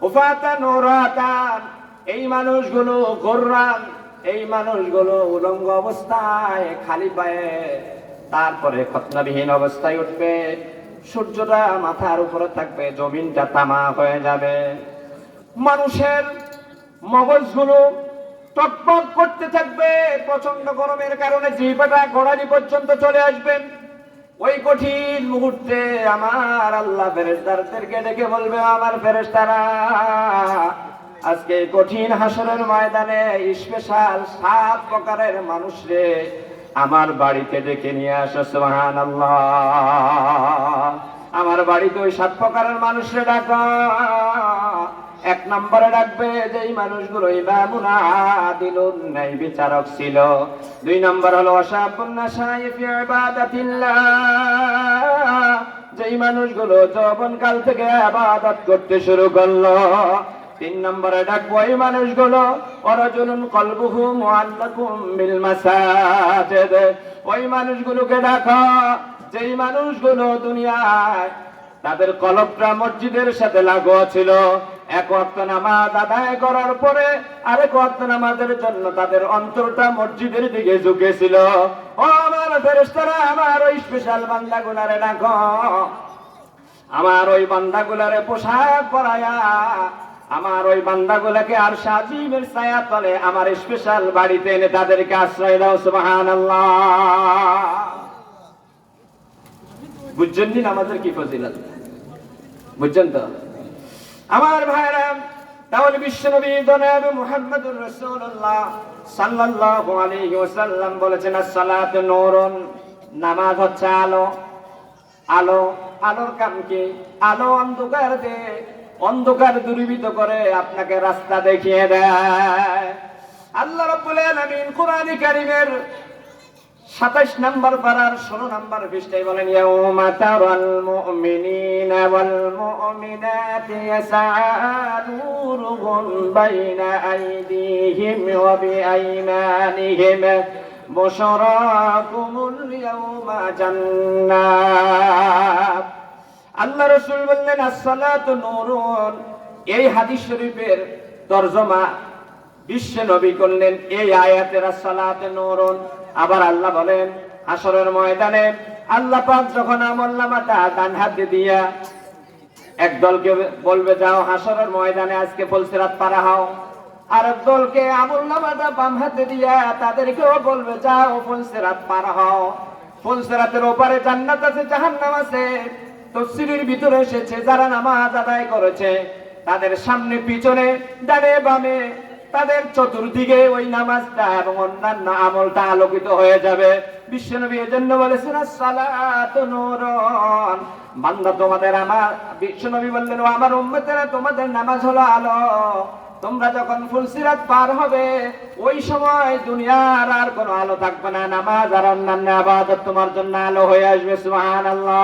উফাতান উরাতান, এই মানুষগুলো গোররান, এই মানুষগুলো উলঙ্গ অবস্থায় খালি পায়ে, তারপরে খতনাবিহীন অবস্থায় উঠবে, সূর্যটা মাথার উপরে থাকবে, জমিনটা তামা হয়ে যাবে, মানুষের মগজগুলো টকটক করতে থাকবে, প্রচন্ড গরমের কারণে জিহ্বাটা গোড়ালি পর্যন্ত চলে আসবেন। ওই কঠিন মুহূর্তে আমার আল্লাহ ফেরেশতাদেরকে ডেকে বলবে, আমার ফেরেশতারা, আজকে কঠিন হাশরের ময়দানে স্পেশাল 7 প্রকারের মানুষরে আমার বাড়িতে ডেকে নিয়ে আসো। সুবহানাল্লাহ। আমার বাড়িতে ওই 7 প্রকারের মানুষরে ডাকো। 1 নম্বরে ডাকবে যেই মানুষগুলো ইমামুন আদিলুন, ন্যায় বিচারক ছিল। 2 নম্বর হলো শাবুন নাশাই ফি ইবাদাতিল্লাহ, যেই মানুষগুলো যৌবনকাল থেকে ইবাদত করতে শুরু করলো। 3 নম্বরে ডাকবো এই মানুষগুলো ওয়ারাজুলুন কলবুহু মুআল্লাকুম বিল মাসাজিদ, ওই মানুষগুলোকে ডাকো যেই মানুষগুলো দুনিয়ায় তাদের কলবটা মসজিদের সাথে লাগু ছিল, 1 ওয়াক্ত নামাজ আদায় করার পরে আরেক ওয়াক্ত নামাজের জন্য তাদের অন্তরটা মসজিদের দিকে ঝুঁকেছিল। ও আমার ফেরেশতারা, আমার ওই স্পেশাল বান্দাগুলারে ডাকো, আমার ওই বান্দাগুলারে পোশাক পরায়া, আমার ওই বান্দাগুলাকে আর সাজিমের ছায়া তলে আমার স্পেশাল বাড়িতে এনে তাদেরকে আশ্রয় দাও। সুবহানাল্লাহ। বুঝছেন নি নামাজের কি ফজিলত? বুঝছেন তো আমার ভাইরা? তাহলে বিশ্বনবী জনাব মুহাম্মদুর রাসূলুল্লাহ সাল্লাল্লাহু আলাইহি ওয়াসাল্লাম বলেছেন, as-সালাতু নূরুন, নামাজ হচ্ছে আলো। আলো, আলোর কাম কি? আলো অন্ধকার দেয়, অন্ধকার দূরীভূত করে আপনাকে রাস্তা দেখিয়ে দেয়। আল্লাহ রাব্বুল আলামিন কোরআনে কারীমের 27 নম্বর পারার 16 নম্বর পৃষ্ঠায় বলেন, ইয়াউমা তারাল মুমিনিনা ওয়াল মুমিনাতি ইয়াসআ নূরুহুম বাইনা আইদিহিম ওয়া বিআইমানিহিম বুশরাকুমুল ইয়াউমা জান্নাত। আল্লাহ রাসূল বললেন, as-সালাতু নূরুন। এই হাদিস শরীফের তরজমা বিশ্ব নবী করলেন এই আয়াতের, as-সালাতু নূরুন। আবার আল্লাহ বলেন, হাশরের ময়দানে আল্লাহ পাক যখন আমলনামাটা ডান হাতে দিয়া একদলকে বলবে, যাও হাশরের ময়দানে আজকে ফুলসিরাত পার হও, আর একদলকে আমলনামাটা বাম হাতে দিয়া তাদেরকেও বলবে, যাও ফুলসিরাত পার হও। ফুলসিরাতের ওপারে জান্নাত আছে, জাহান্নাম আছে। তাফসীরের ভিতরে এসেছে, যারা নামাজ আদায় করেছে তাদের সামনে পিছনে ডানে বামে তাদের চতুর্দিকে ওই নামাজটা এবং অন্যান্য আমলটা আলোকিত হয়ে যাবে। বিশ্বনবী এজন্য বলেছেন আসসালাতু নূরুন, বান্দা তোমাদের আমার বিশ্বনবী বললেন ও আমার উম্মতেরা তোমাদের নামাজ হলো আলো। তোমরা যখন ফুলসিরাত পার হবে ওই সময় দুনিয়ার আর কোনো আলো থাকবে না, নামাজ আর অন্যান্য ইবাদত তোমার জন্য আলো হয়ে আসবে। সুবহানাল্লাহ।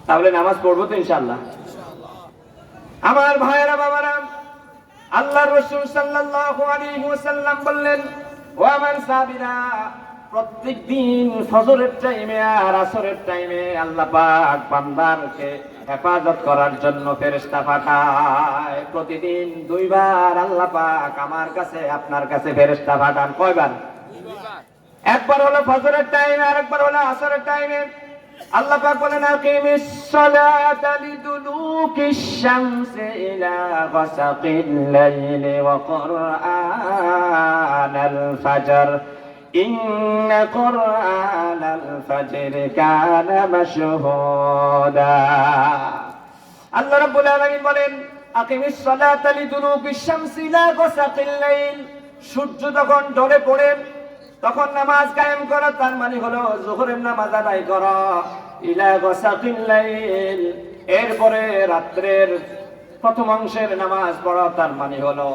তাহলে নামাজ পড়বো তো ইনশাআল্লাহ। আমার ভাইয়েরা বাবারা, আল্লাহর রাসূল সাল্লাল্লাহু আলাইহি ওয়াসাল্লাম বললেন ও আমার সাহাবীরা, প্রত্যেকদিন ফজরের টাইমে আর আসরের টাইমে আল্লাহ পাক বান্দারকে হেফাজত করার জন্য ফেরেশতা পাঠায়। প্রতিদিন দুইবার আল্লাহ পাক আমার কাছে আপনার কাছে ফেরেশতা পাঠান। কয়বার? একবার হলো ফজরের টাইমে আর একবার হলো আসরের টাইমে। আল্লাহ পাক বলেন আকিমিস সালাতা লিদুলুকিশ শামসি ইলা গাসাকিল লাইলি ওয়া কুরআনাল ফাজর ইন্না কুরআনাল ফাজরি কানা মাশহুদা। আল্লাহ রাব্বুল আলামিন বলেন আকিমিস সালাতা লিদুলুকিশ শামসি ইলা গাসাকিল লাইল, সূর্য যখন ঢলে পড়ে তখন নামাজ কায়েম করো, তার মানে হলো যোহরের নামাজ আদায় করো। ইলা গাসাকিল লাইল, এরপরে রাত্রের প্রথম অংশের নামাজ পড়ো, তার মানে হলো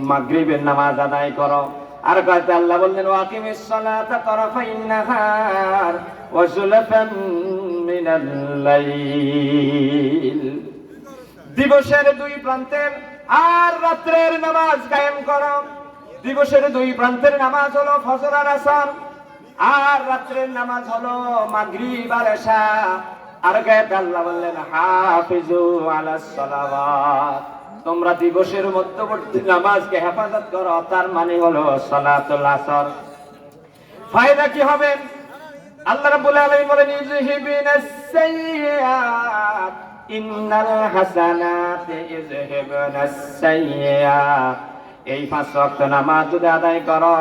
মাগরিবের নামাজ আদায় করো। আর কাছে আল্লাহ বললেন ওয়াকিমিস সালাতা তারাফাইন নাহার ওয়া যুলফান মিনাল লাইল, দিবসের দুই প্রান্তের আর রাত্রের নামাজ কায়েম করো। দিবসের দুই প্রান্তের নামাজ হলো ফজর আর আসর, আর রাত্রের নামাজ হলো মাগরিব আর ইশা। আর গায়ে আল্লাহ বললেন হাফিজু আলাস সালাওয়াত, তোমরা দিবসের মধ্যবর্তী নামাজকে হেফাজত করো, তার মানে হলো সালাতুল আসর। ফায়দা কি হবে? আল্লাহ রাব্বুল আলামিন বলেন ইযহিবিনাস সাইয়্যাত ইন্নাল হাসানাতি ইযহিবুনাস সাইয়্যাত। এই 5 ওয়াক্ত নামাজ যদি আদায় করো,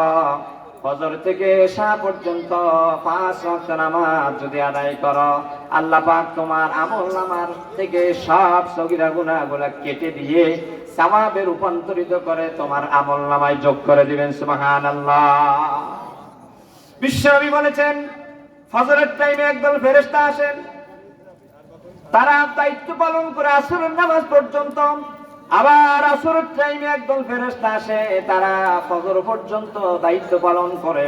ফজর থেকে ইশা পর্যন্ত 5 ওয়াক্ত নামাজ যদি আদায় করো, আল্লাহ পাক তোমার আমলনামার থেকে সব সগীরা গুনাহগুলো কেটে দিয়ে সওয়াবে রূপান্তরিত করে তোমার আমলনামায় যোগ করে দিবেন। সুবহানাল্লাহ। বিশ্বনবী বলেছেন ফজরের টাইমে একদল ফেরেশতা আসেন, তারা দায়িত্ব পালন করে আসরের নামাজ পর্যন্ত। আবার আসরের টাইমে একদল ফেরেশতা আসে, তারা ফজর পর্যন্ত দায়িত্ব পালন করে।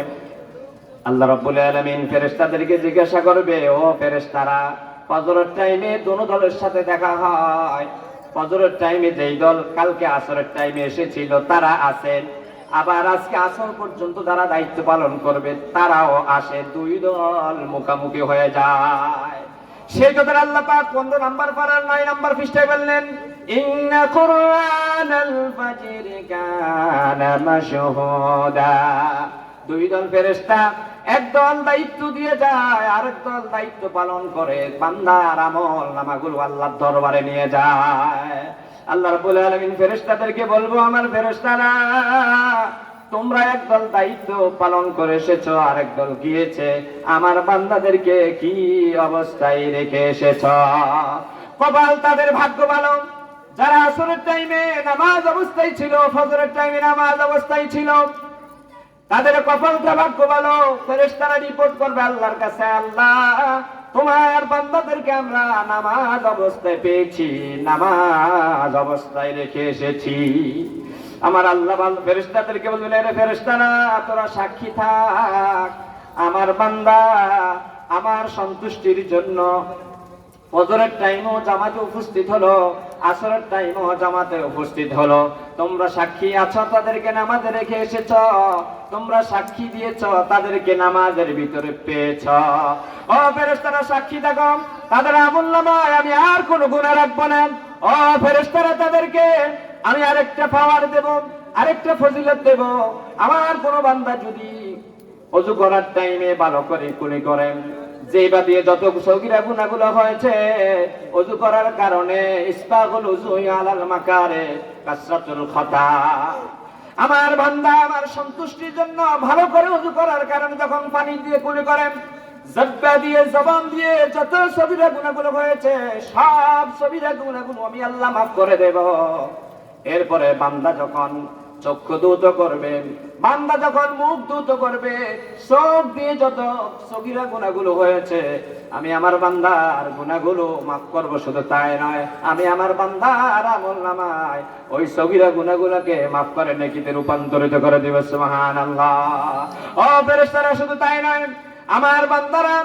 আল্লাহ রাব্বুল আলামিন ফেরেশতাদেরকে জিজ্ঞাসা করবে ও ফেরেশতারা, ফজরের টাইমে দোনো দলের সাথে দেখা হয়। ফজরের টাইমে যেই দল কালকে আসরের টাইমে এসেছিল তারা আসেন, আবার আজকে আসর পর্যন্ত যারা দায়িত্ব পালন করবে তারাও আসে, দুই দল মুখামুখি হয়ে যায়। সেই কথাটা আল্লাহ পাক 15 নম্বর পারার 9 নম্বর পৃষ্ঠায় বললেন ইন্না কুরআনাল ফাজরি কানা মাশহুদা। দুই দল ফেরেশতা, একদল দায়িত্ব দিয়ে যায়, আরেক দল দায়িত্ব পালন করে বান্দার আমল নামাগুলো আল্লাহর দরবারে নিয়ে যায়। আল্লাহ রাব্বুল আলামিন ফেরেশতাদেরকে বলবো আমার ফেরেশতারা, তোমরা একদল দায়িত্ব পালন করে এসেছো, আরেক দল গিয়েছে, আমার বান্দাদেরকে কি অবস্থায় রেখে এসেছো? কপাল তাদের ভাগ্য ভালো যারা আসরের টাইমে নামাজ অবস্থায় ছিল, ফজরের টাইমে নামাজ অবস্থায় ছিল, তাদের কপালটা ভাগ্য ভালো। ফেরেশতারা রিপোর্ট করবে আল্লাহর কাছে, আল্লাহ তোমার বান্দাদেরকে আমরা নামাজ অবস্থায় পেয়েছি, নামাজ অবস্থায় রেখে এসেছি। আমার আল্লাহ ফেরেশতাদেরকে বলবেন রে ফেরেশতারা, তোরা সাক্ষী থাক, আমার বান্দা আমার সন্তুষ্টির জন্য ফজরের টাইমও জামাতে উপস্থিত হলো, আসরের টাইমও জামাতে উপস্থিত হলো। তোমরা সাক্ষী আছো, তাদেরকে নামাজে রেখে এসেছ, তোমরা সাক্ষী দিয়েছ, তাদেরকে নামাজের ভিতরে পেয়েছ। ও ফেরেশতারা সাক্ষী থাকো, তাদের আমলনামায় আমি আর কোনো গুনাহ রাখবো না। ও ফেরেশতারা, তাদেরকে আমি আরেকটা পাওয়ার দেব, আরেকটা ফজিলত দেব। আমার কোনো বান্দা যদি ওযু করার টাইমে ভালো করে কুলি করেন, যেবা দিয়ে যত সগীরা গুনাহগুলো হয়েছে, ওযু করার কারণে ইসবাগুল উযুই আলাল মাকারে কাসরাতুল খাতা, আমার বান্দা আমার সন্তুষ্টির জন্য ভালো করে ওযু করার কারণে যখন পানি দিয়ে কুলি করেন, জব্বা দিয়ে জবান দিয়ে যত সগীরা গুনাহগুলো হয়েছে সব সগীরা গুনাহগুলো আমি আল্লাহ মাফ করে দেব। এরপরে বান্দা যখন চক্ষু দ্রুত করবে, বান্দা যখন মুখ দ্রুত করবে, চোখ দিয়ে যত সগীরা গুনাহগুলো হয়েছে আমি আমার বান্দার গুনাহগুলো মাফ করব। শুধু তাই নয়, আমি আমার বান্দার আমলনামায় ওই সগীরা গুনাহগুলোকে মাফ করে নেকিতে রূপান্তরিত করে দেব। সুবহানাল্লাহ। ও ফেরেশতারা, শুধু তাই নয়, আমার বান্দারা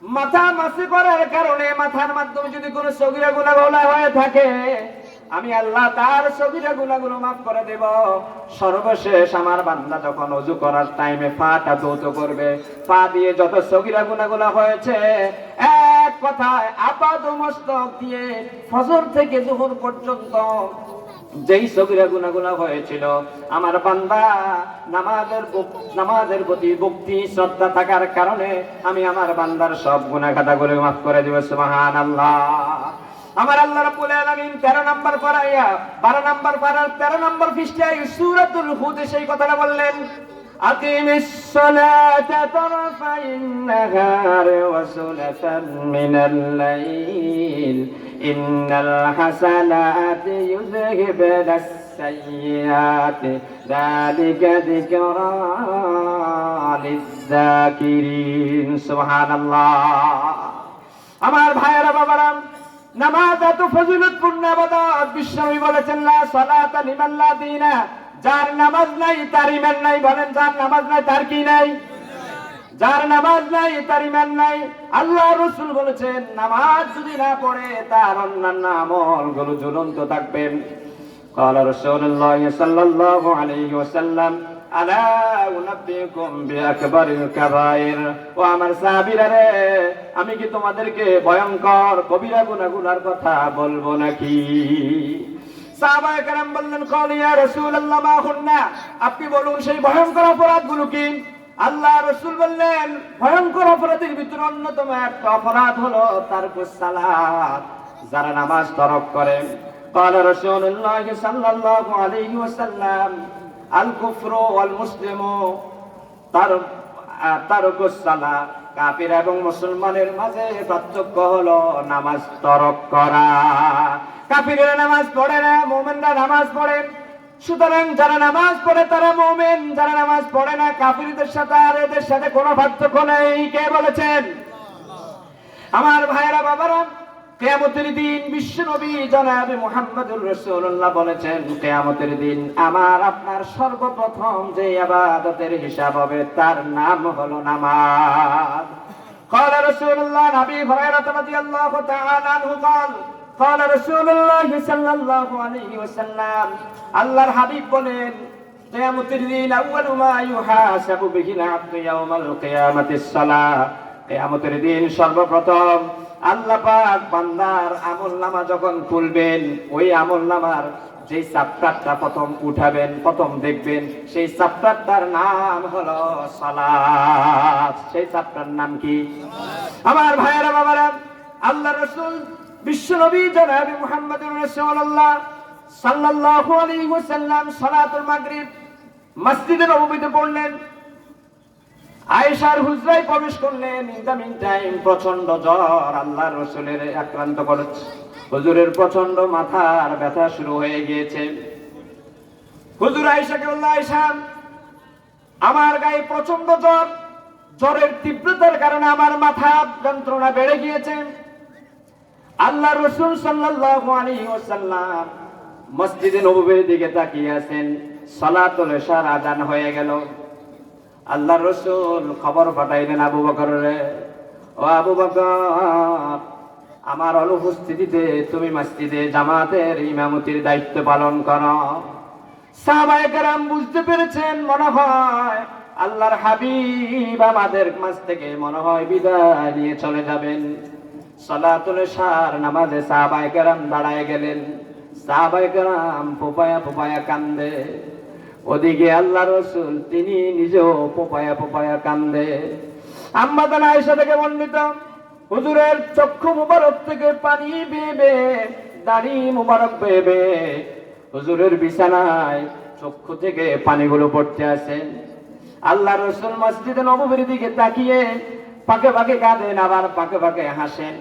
মাথা মাসি করার কারণে মাথার মাধ্যমে যদি কোনো সগীরা গুনাহ হয়ে থাকে আমি আল্লাহ তার সগীরা গুনাহগুলো মাফ করে দেব। সর্বশেষ আমার বান্দা যখন ওযু করার টাইমে পাটা দ্রুত করবে, পা দিয়ে যত সগীরা গুনাহগুলো হয়েছে এক কথায় আপাদমস্তক দিয়ে ফজর থেকে যোহর পর্যন্ত যেই সগীরা গুনাহগুলো হয়েছিল আমার বান্দা নামাজের প্রতি ভক্তি শ্রদ্ধা থাকার কারণে আমি আমার বান্দার সব গুনাহ খাতাগুলো মাফ করে দেব। সুবহানাল্লাহ। আমার আল্লাহ রাব্বুল আলামিন 13 নম্বর পারায়া 12 নম্বর পারার 13 নম্বর পৃষ্ঠায় সূরাতুল হুদ সেই কথাটা বললেন, আকিমিস সালাতা তারফাইন নাহার ওয়া সুলাতান মিনাল লাইল ইন্নাল হাসানাতি ইউযহিবুনাস সাইয়্যাতি যালিকা যিকরা লিয-যাকিরিন। সুবহানাল্লাহ। আমার ভাইয়েরা বাবারা, নামাজ এত ফজিলতপূর্ণ ইবাদত, বিশ্বনবী বলেছেন লা সালাতা লিমান লা দীনা, যার নামাজ নাই তার ঈমান নাই। বলেন, যার নামাজ নাই তার কি নাই? যার নামাজ নাই তার ঈমান নাই। আল্লাহ রাসূল বলেছেন নামাজ যদি না পড়ে তার অন্যান্য আমলগুলো ঝুলন্ত থাকবে। ক্বালা রাসূলুল্লাহ সাল্লাল্লাহু আলাইহি ওয়াসাল্লাম, আলা উনাব্বিকুম বিআকবারিল কাবায়ের। ও আমার সাহাবীরা রে, আমি কি তোমাদেরকে ভয়ঙ্কর কবিরা গুনাহগুলোর কথা বলবো নাকি? সাহাবায়ে কেরাম বললেন, ক্বাল ইয়া রাসূলুল্লাহ মা হুন্না, আপনি বলুন সেই ভয়ঙ্কর অপরাধগুলো কি? আল্লাহ রাসূল বললেন, ভয়ঙ্কর অপরাধের ভিতরে অন্যতম একটা অপরাধ হলো তারকুস সালাত, যারা নামাজ তরক করে। ক্বালা রাসূলুল্লাহ সাল্লাল্লাহু আলাইহি ওয়াসাল্লাম, আল কুফরু ওয়াল মুসলিমু তারকুস সালাত, কাফির এবং মুসলমানের মাঝে পার্থক্য হলো নামাজ তরক করা। কাফিররা নামাজ পড়ে না, মুমিনরা নামাজ পড়ে। সুতরাং যারা নামাজ পড়ে তারা মুমিন, যারা নামাজ পড়ে না কাফিরদের সাথে আর এদের সাথে কোনো পার্থক্য নেই। কে বলেছেন? আমার ভাইয়েরা বাবারা, কিয়ামতের দিন বিশ্বনবী জনাবে মুহাম্মদুর রাসূলুল্লাহ বলেছেন, কিয়ামতের দিন আমার আপনার সর্বপ্রথম যে ইবাদতের হিসাব হবে তার নাম হলো নামাজ। قال رسول الله عن ابي هريره رضي الله تعالى عنه قال قال رسول الله صلى الله عليه وسلم, আল্লাহর হাবিব বলেন কিয়ামতের দিন আউয়ালু মা ইউহাসাবু বিহিল আবদু ইয়াউমাল কিয়ামাতিস সালাহ, কিয়ামতের দিন সর্বপ্রথম আল্লাহ পাক বান্দার আমলনামা যখন খুলবেন ওই আমলনামার যে চ্যাপ্টারটা প্রথম উঠাবেন, প্রথম দেখবেন সেই চ্যাপ্টারটার নাম হলো সালাত। সেই চ্যাপ্টার নাম কি? আমার ভাইয়েরা বাবারা, আল্লাহর রাসূল বিশ্বনবী জনাবে মুহাম্মদুর রাসূলুল্লাহ সাল্লাল্লাহু আলাইহি ওয়াসাল্লাম সালাতুল মাগরিব মসজিদে নববীতে পড়লেন। আয়েশার হুজরায় প্রবেশ করলেন। ইন দ্য মিন টাইম প্রচন্ড জ্বর আল্লাহর রাসূলের আক্রান্ত করেছে। হুজুরের প্রচন্ড মাথার ব্যথা শুরু হয়ে গিয়েছে। হুজুর আয়েশাকে বললেন, আয়েশা আমার গায়ে প্রচন্ড জ্বর, জ্বরের তীব্রতার কারণে আমার মাথা যন্ত্রণা বেড়ে গিয়েছে। আল্লাহর রাসূল সাল্লাল্লাহু আলাইহি ওয়াসাল্লাম মসজিদে নববীর দিকে তাকিয়ে আছেন। সালাতুল ইশার আযান হয়ে গেল। আল্লাহর রাসূল খবর পাঠাইলেন আবু বকরের, ও আবু বকর, আমার অনুপস্থিতিতে তুমি মসজিদে জামাতের ইমামতির দায়িত্ব পালন করো। সাহাবায়ে কেরাম বুঝতে পেরেছেন মনে হয় আল্লাহর হাবিব আমাদের মাঝ থেকে মনে হয় বিদায় নিয়ে চলে যাবেন। সালাতুল ইশার নামাজে সাহাবায়ে কেরাম দাঁড়ায় গেলেন। সাহাবায়ে কেরাম পোপায়া পোপায়া কান্দে। ওদিকে আল্লাহর রাসূল তিনি নিজেও পোপায়া পোপায়া কান্দে। আম্মা জান আয়েশা থেকে বর্ণিত, হুজুরের চক্ষু মুবারক থেকে পানি বেয়ে বেয়ে, দাড়ি মুবারক বেয়ে বেয়ে হুজুরের বিছানায় চক্ষু থেকে পানিগুলো পড়তে আসে। আল্লাহর রাসূল মসজিদে নববীর দিকে তাকিয়ে পাকে পাকে কাঁদেন, আবার পাকে পাকে হাসেন।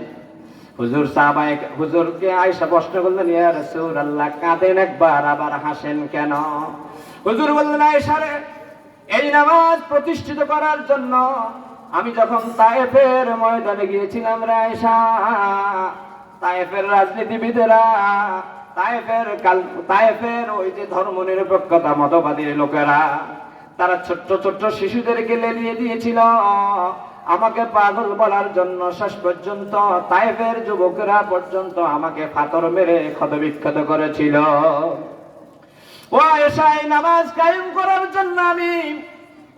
হুজুরকে আয়েশা প্রশ্ন করলেন, ইয়া রাসূলুল্লাহ, কাঁদেন একবার আবার হাসেন কেন? হুজুর বললেন, আয়েশা রে, এই নামাজ প্রতিষ্ঠিত করার জন্য আমি যখন তায়েফের ময়দানে গিয়েছিলাম রে আয়েশা, তায়েফের রাজনীতিবিদেরা, তায়েফের ওই যে ধর্মনিরপেক্ষতা মতবাদী লোকেরা, তারা ছোট্ট ছোট্ট শিশুদেরকে লেলিয়ে দিয়েছিল আমাকে পাগল বলার জন্য। শেষ পর্যন্ত তায়েফের যুবকেরা পর্যন্ত আমাকে পাথর মেরে ক্ষতবিক্ষত করেছিল। ও আয়েশা, এই নামাজ কায়েম করার জন্য আমি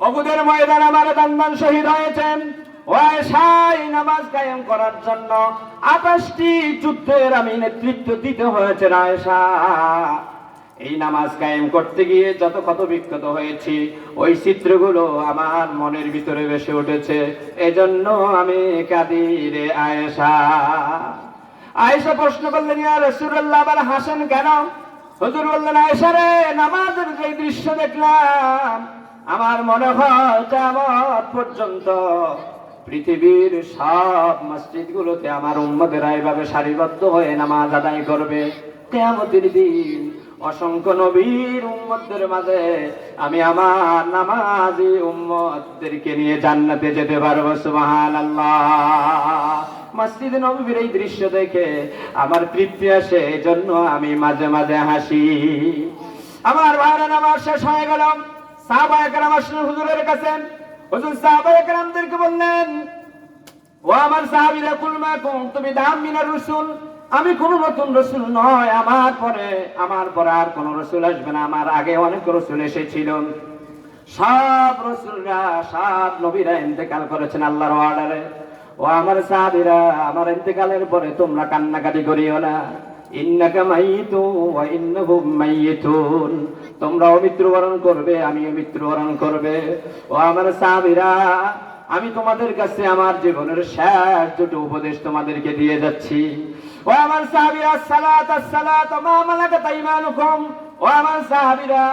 উহুদের ময়দানে আমার দান্দান শহীদ হয়েছেন। ও আয়েশা, এই নামাজ কায়েম করার জন্য 28টি যুদ্ধের আমি নেতৃত্ব দিতে হয়েছে আয়েশা। এই নামাজ কায়েম করতে গিয়ে যত ক্ষত বিক্ষত হয়েছি, ওই চিত্রগুলো আমার মনের ভিতরে ভেসে উঠেছে, এজন্য আমি কাঁদি রে আয়েশা। আয়েশা প্রশ্ন করলেন, ইয়া রাসূলুল্লাহ, আবার হাসেন কেন? হুজুর বললেন, আয়েশা রে, নামাজের যে দৃশ্য দেখলাম, আমার মনে হয় কিয়ামত পর্যন্ত পৃথিবীর সব মসজিদগুলোতে আমার উম্মতেরা এইভাবে সারিবদ্ধ হয়ে নামাজ আদায় করবে। কিয়ামতের দিন অসংখ্য নবীর উম্মতদের মাঝে আমি আমার নামাজি উম্মতদেরকে নিয়ে জান্নাতে যেতে পারবো। সুবহানাল্লাহ। মসজিদে নববীর এই দৃশ্য দেখে আমার তৃপ্তি আসে, এজন্য আমি মাঝে মাঝে হাসি। আমার ভাইরা, নামাজ শেষ হয়ে গেল। সাহাবায়ে কেরাম আসলেন হুজুরের কাছে। হুজুর সাহাবায়ে কেরামদেরকে বললেন, ও আমার সাহাবীরা, কুল মা কুনতুম বিদআম মিনার রাসূল, আমি কোন নতুন রাসূল নয়, আমার পরে আর কোন রাসূল আসবে না। আমার আগে অনেক রাসূল এসেছিল। সব রাসূলরা, সব নবীরা ইন্তেকাল করেছেন আল্লাহর অর্ডারে। ও আমার সাহাবীরা, আমার ইন্তেকালের পরে তোমরা কান্নাকাটি করিও না। ইন্নাকা মাইয়িতুন ওয়া ইন্নাহুম মাইয়িতুন, তোমরাও মৃত্যুবরণ করবে, আমিও মৃত্যুবরণ করবে। ও আমার সাহাবীরা, আমি তোমাদের কাছে আমার জীবনের শেষ দুটো উপদেশ তোমাদেরকে দিয়ে যাচ্ছি। ও আমার সাহাবীরা, সালাত আসসালাত মা মালাকাত আইমানুকুম, ও আমার সাহাবীরা,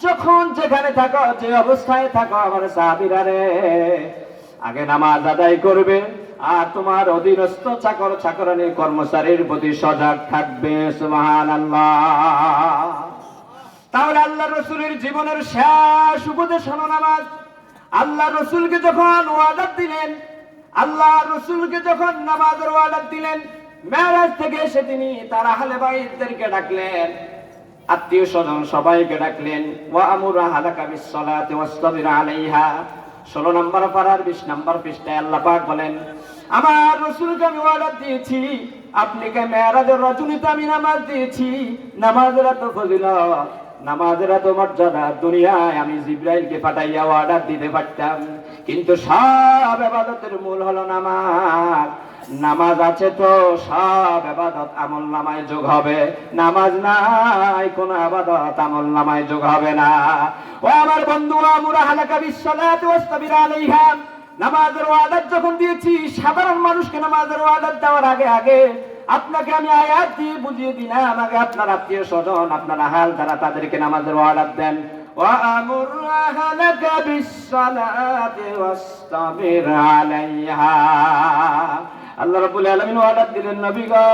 যখন যেখানে থাকো, যে অবস্থায় থাকো, আমার সাহাবীরা রে, আগে নামাজ আদায় করবে, আর তোমার অধীনস্থ চাকর চাকরানী কর্মচারীর প্রতি সজাগ থাকবে। সুবহানাল্লাহ। তাহলে আল্লাহ রাসূলের জীবনের শেষ উপদেশ হলো নামাজ। আল্লাহ রাসূলকে যখন ওয়াদা দিলেন, আল্লাহ রাসূলকে যখন নামাজের ওয়াদা দিলেন, মেরাজ থেকে এসে তিনি তার আহলে বাইতদেরকে ডাকলেন, আত্মীয় স্বজন সবাইকে ডাকলেন। ওয়া আমুর আহলাকা বিস-সালাতি ওয়াসতাবির আলাইহা। 16 নম্বর পারার 20 নম্বর পৃষ্ঠায় আল্লাহ পাক বলেন, আমার রাসূলকে আমি ওয়াদা দিয়েছি, আপনাকে মেরাজের রজনীতে আমি নামাজ দিয়েছি। নামাজের এত ফজিলত, নামাজের এত মর্যাদা, দুনিয়ায় আমি জিবরাইলকে পাঠাইয়া অর্ডার দিতে পারতাম, কিন্তু সব ইবাদতের মূল হলো নামাজ। নামাজ আছে তো সব ইবাদত আমল নামায় যোগ হবে, নামাজ নাই কোন ইবাদত আমল নামায় যোগ হবে না। ও আমার বন্ধু, আমরা হালাকা বিস-সালাতি ওয়াসতাবির আলাইহা, নামাজের ওয়াদা যখন দিয়েছি, সাধারণ মানুষকে নামাজের ওয়াদা দেওয়ার আগে আপনাকে আমি আয়াত দিয়ে বুঝিয়ে দিলাম, আগে আপনার আত্মীয় স্বজন, আপনার আহাল যারা, তাদেরকে নামাজের ওয়াদা দেন। وَأَمُرْ أَهْلَكَ بِالصَّلَاةِ وَاسْتَبِرْ عَلَيْهَا। আল্লাহ রাব্বুল আলামিন ওয়াদা দিলেন, নবী গো,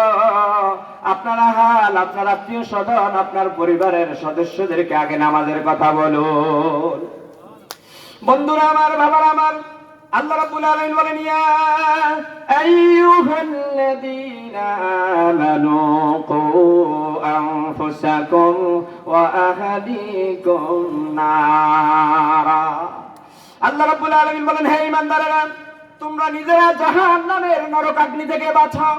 আপনার আহাল, আপনার আত্মীয় স্বজন, আপনার পরিবারের সদস্যদেরকে আগে নামাজের কথা বলুন। বন্ধুরা আমার, বাবারা আমার, আল্লাহ রাব্বুল আলামিন বলেন, ইয়া আইয়ুহাল্লাযীনা আমানু কু আনফুসাকুম ওয়া আহলিকুম নারা। আল্লাহ রাব্বুল আলামিন বলেন, হে ঈমানদারেরা, তোমরা নিজেরা জাহান্নামের নরকাগ্নি থেকে বাঁচাও,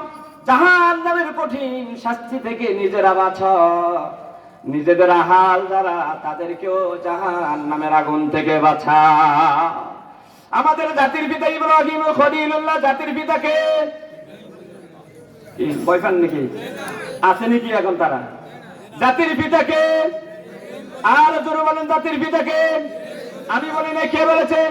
জাহান্নামের কঠিন শাস্তি থেকে নিজেরা বাঁচাও, নিজেদের আহাল যারা, তাদেরকেও জাহান্নামের আগুন থেকে বাঁচাও। আমাদের জাতির পিতা ইব্রাহিম খলিলুল্লাহ, জাতির পিতাকে বয়ফ্রেন্ড নাকি আছে নাকি এখন তারা? জাতির পিতাকে, আর জোরে বলেন, জাতির পিতাকে। আমি বলি না, কে বলেছে?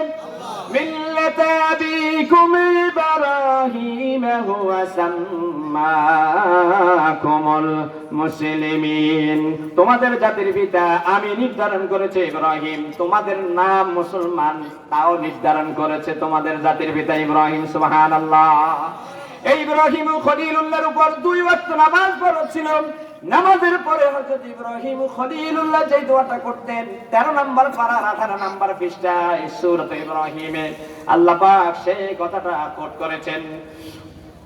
মিল্লাতা আবিকুম ইব্রাহিম হুয়া সাম্মাকুমুল ইমামুল মুসলিমিন। তোমাদের জাতির পিতা আমি নির্ধারণ করেছি ইব্রাহিম, তোমাদের নাম মুসলমান তাও নির্ধারণ করেছে তোমাদের জাতির পিতা ইব্রাহিম। সুবহানাল্লাহ। এই ইব্রাহিম খলিলুল্লাহর উপর 2 ওয়াক্ত নামাজ ফরজ ছিল। নামাজের পরে হযরত ইব্রাহিম খলিলুল্লাহ যে দোয়াটা করতেন 13 নম্বর পারার 18 নম্বর পৃষ্ঠায় সূরা ইব্রাহিমে আল্লাহ পাক সেই কথাটা কোট করেছেন।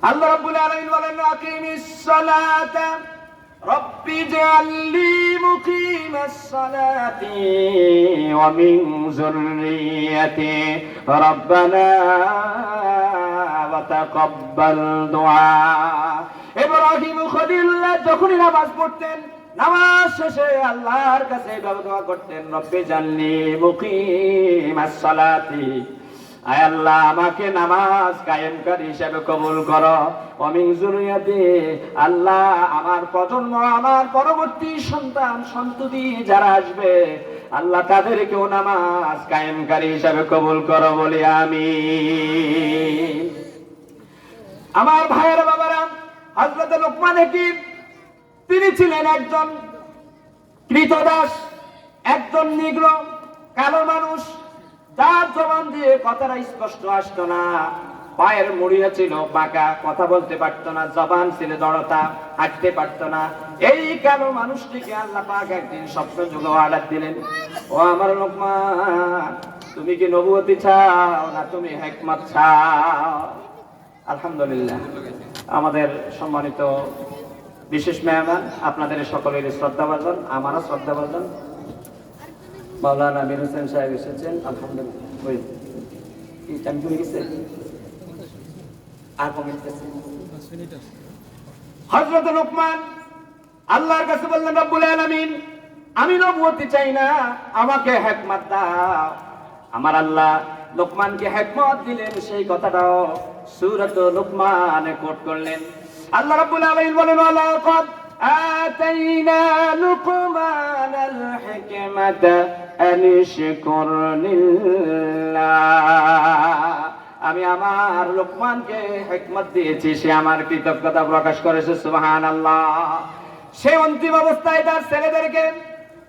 আল্লাহ রাব্বুল আলামিন বলেন আকিমিস সালাতা রব্বি জাআলনি মুকিমাস সালাতি ওয়া মিন যুররিয়াতি রাব্বানা ওয়া তাকাব্বাল দুআ। ইব্রাহিম খলিলুল্লাহ যখনই নামাজ পড়তেন নামাজ শেষে আল্লাহর কাছে দোয়া করতেন রব্বি জাআলনি মুকিমাস সালাতি, আয় আল্লাহ আমাকে নামাজ কায়েমকারী হিসেবে কবুল করো। ওয়া মিন যুররিয়াতি, আল্লাহ আমার প্রজন্ম আমার পরবর্তী সন্তান সন্ততি যারা আসবে আল্লাহ তাদেরকেও নামাজ কায়েমকারী হিসেবে কবুল করো বলি আমিন। আমার ভাইয়ের বাবারা, হযরত লোকমান হাকিম তিনি ছিলেন একজন কৃতদাস, একজন নিগ্র কালো মানুষ, যার জবান দিয়ে কথাটা স্পষ্ট আসতো না, পায়ের মুড়িয়া ছিল বাঁকা, কথা বলতে পারতো না, জবান ছিল জড়তা, হাঁটতে পারতো না। এই কালো মানুষটিকে আল্লাহ পাক একদিন স্বপ্ন যুগে অর্ডার দিলেন, ও আমার লোকমান তুমি কি নবুয়তি চাও না তুমি হিকমত চাও? আলহামদুলিল্লাহ, আমাদের সম্মানিত বিশেষ মেহমান আপনাদের সকলের শ্রদ্ধাভাজন, আমারও শ্রদ্ধাভাজন মাওলানা আমির হোসেন সাহেব এসেছেন। আলহামদুলিল্লাহ, ওই এই টাইম হয়ে গেছে আর কমিতেছে। হযরত লোকমান আল্লাহর কাছে বললেন রব্বুল আলামিন আমি নবুয়তি চাই না, আমাকে হিকমত দাও। আমার আল্লাহ লোকমানকে হিকমত দিলেন, সেই কথাটাও সূরাত লোকমানে কোট করলেন। আল্লাহ রাব্বুল আলামিন বলেন ওয়ালাকাদ আতাইনা লুকমানাল হিকমাতা আনিশকুর লিল্লাহ, আমি আমার লোকমানকে হিকমত দিয়েছি, সে আমার কৃতজ্ঞতা প্রকাশ করেছে। সুবহানাল্লাহ। সে অন্তিম অবস্থায় তার ছেলেদেরকে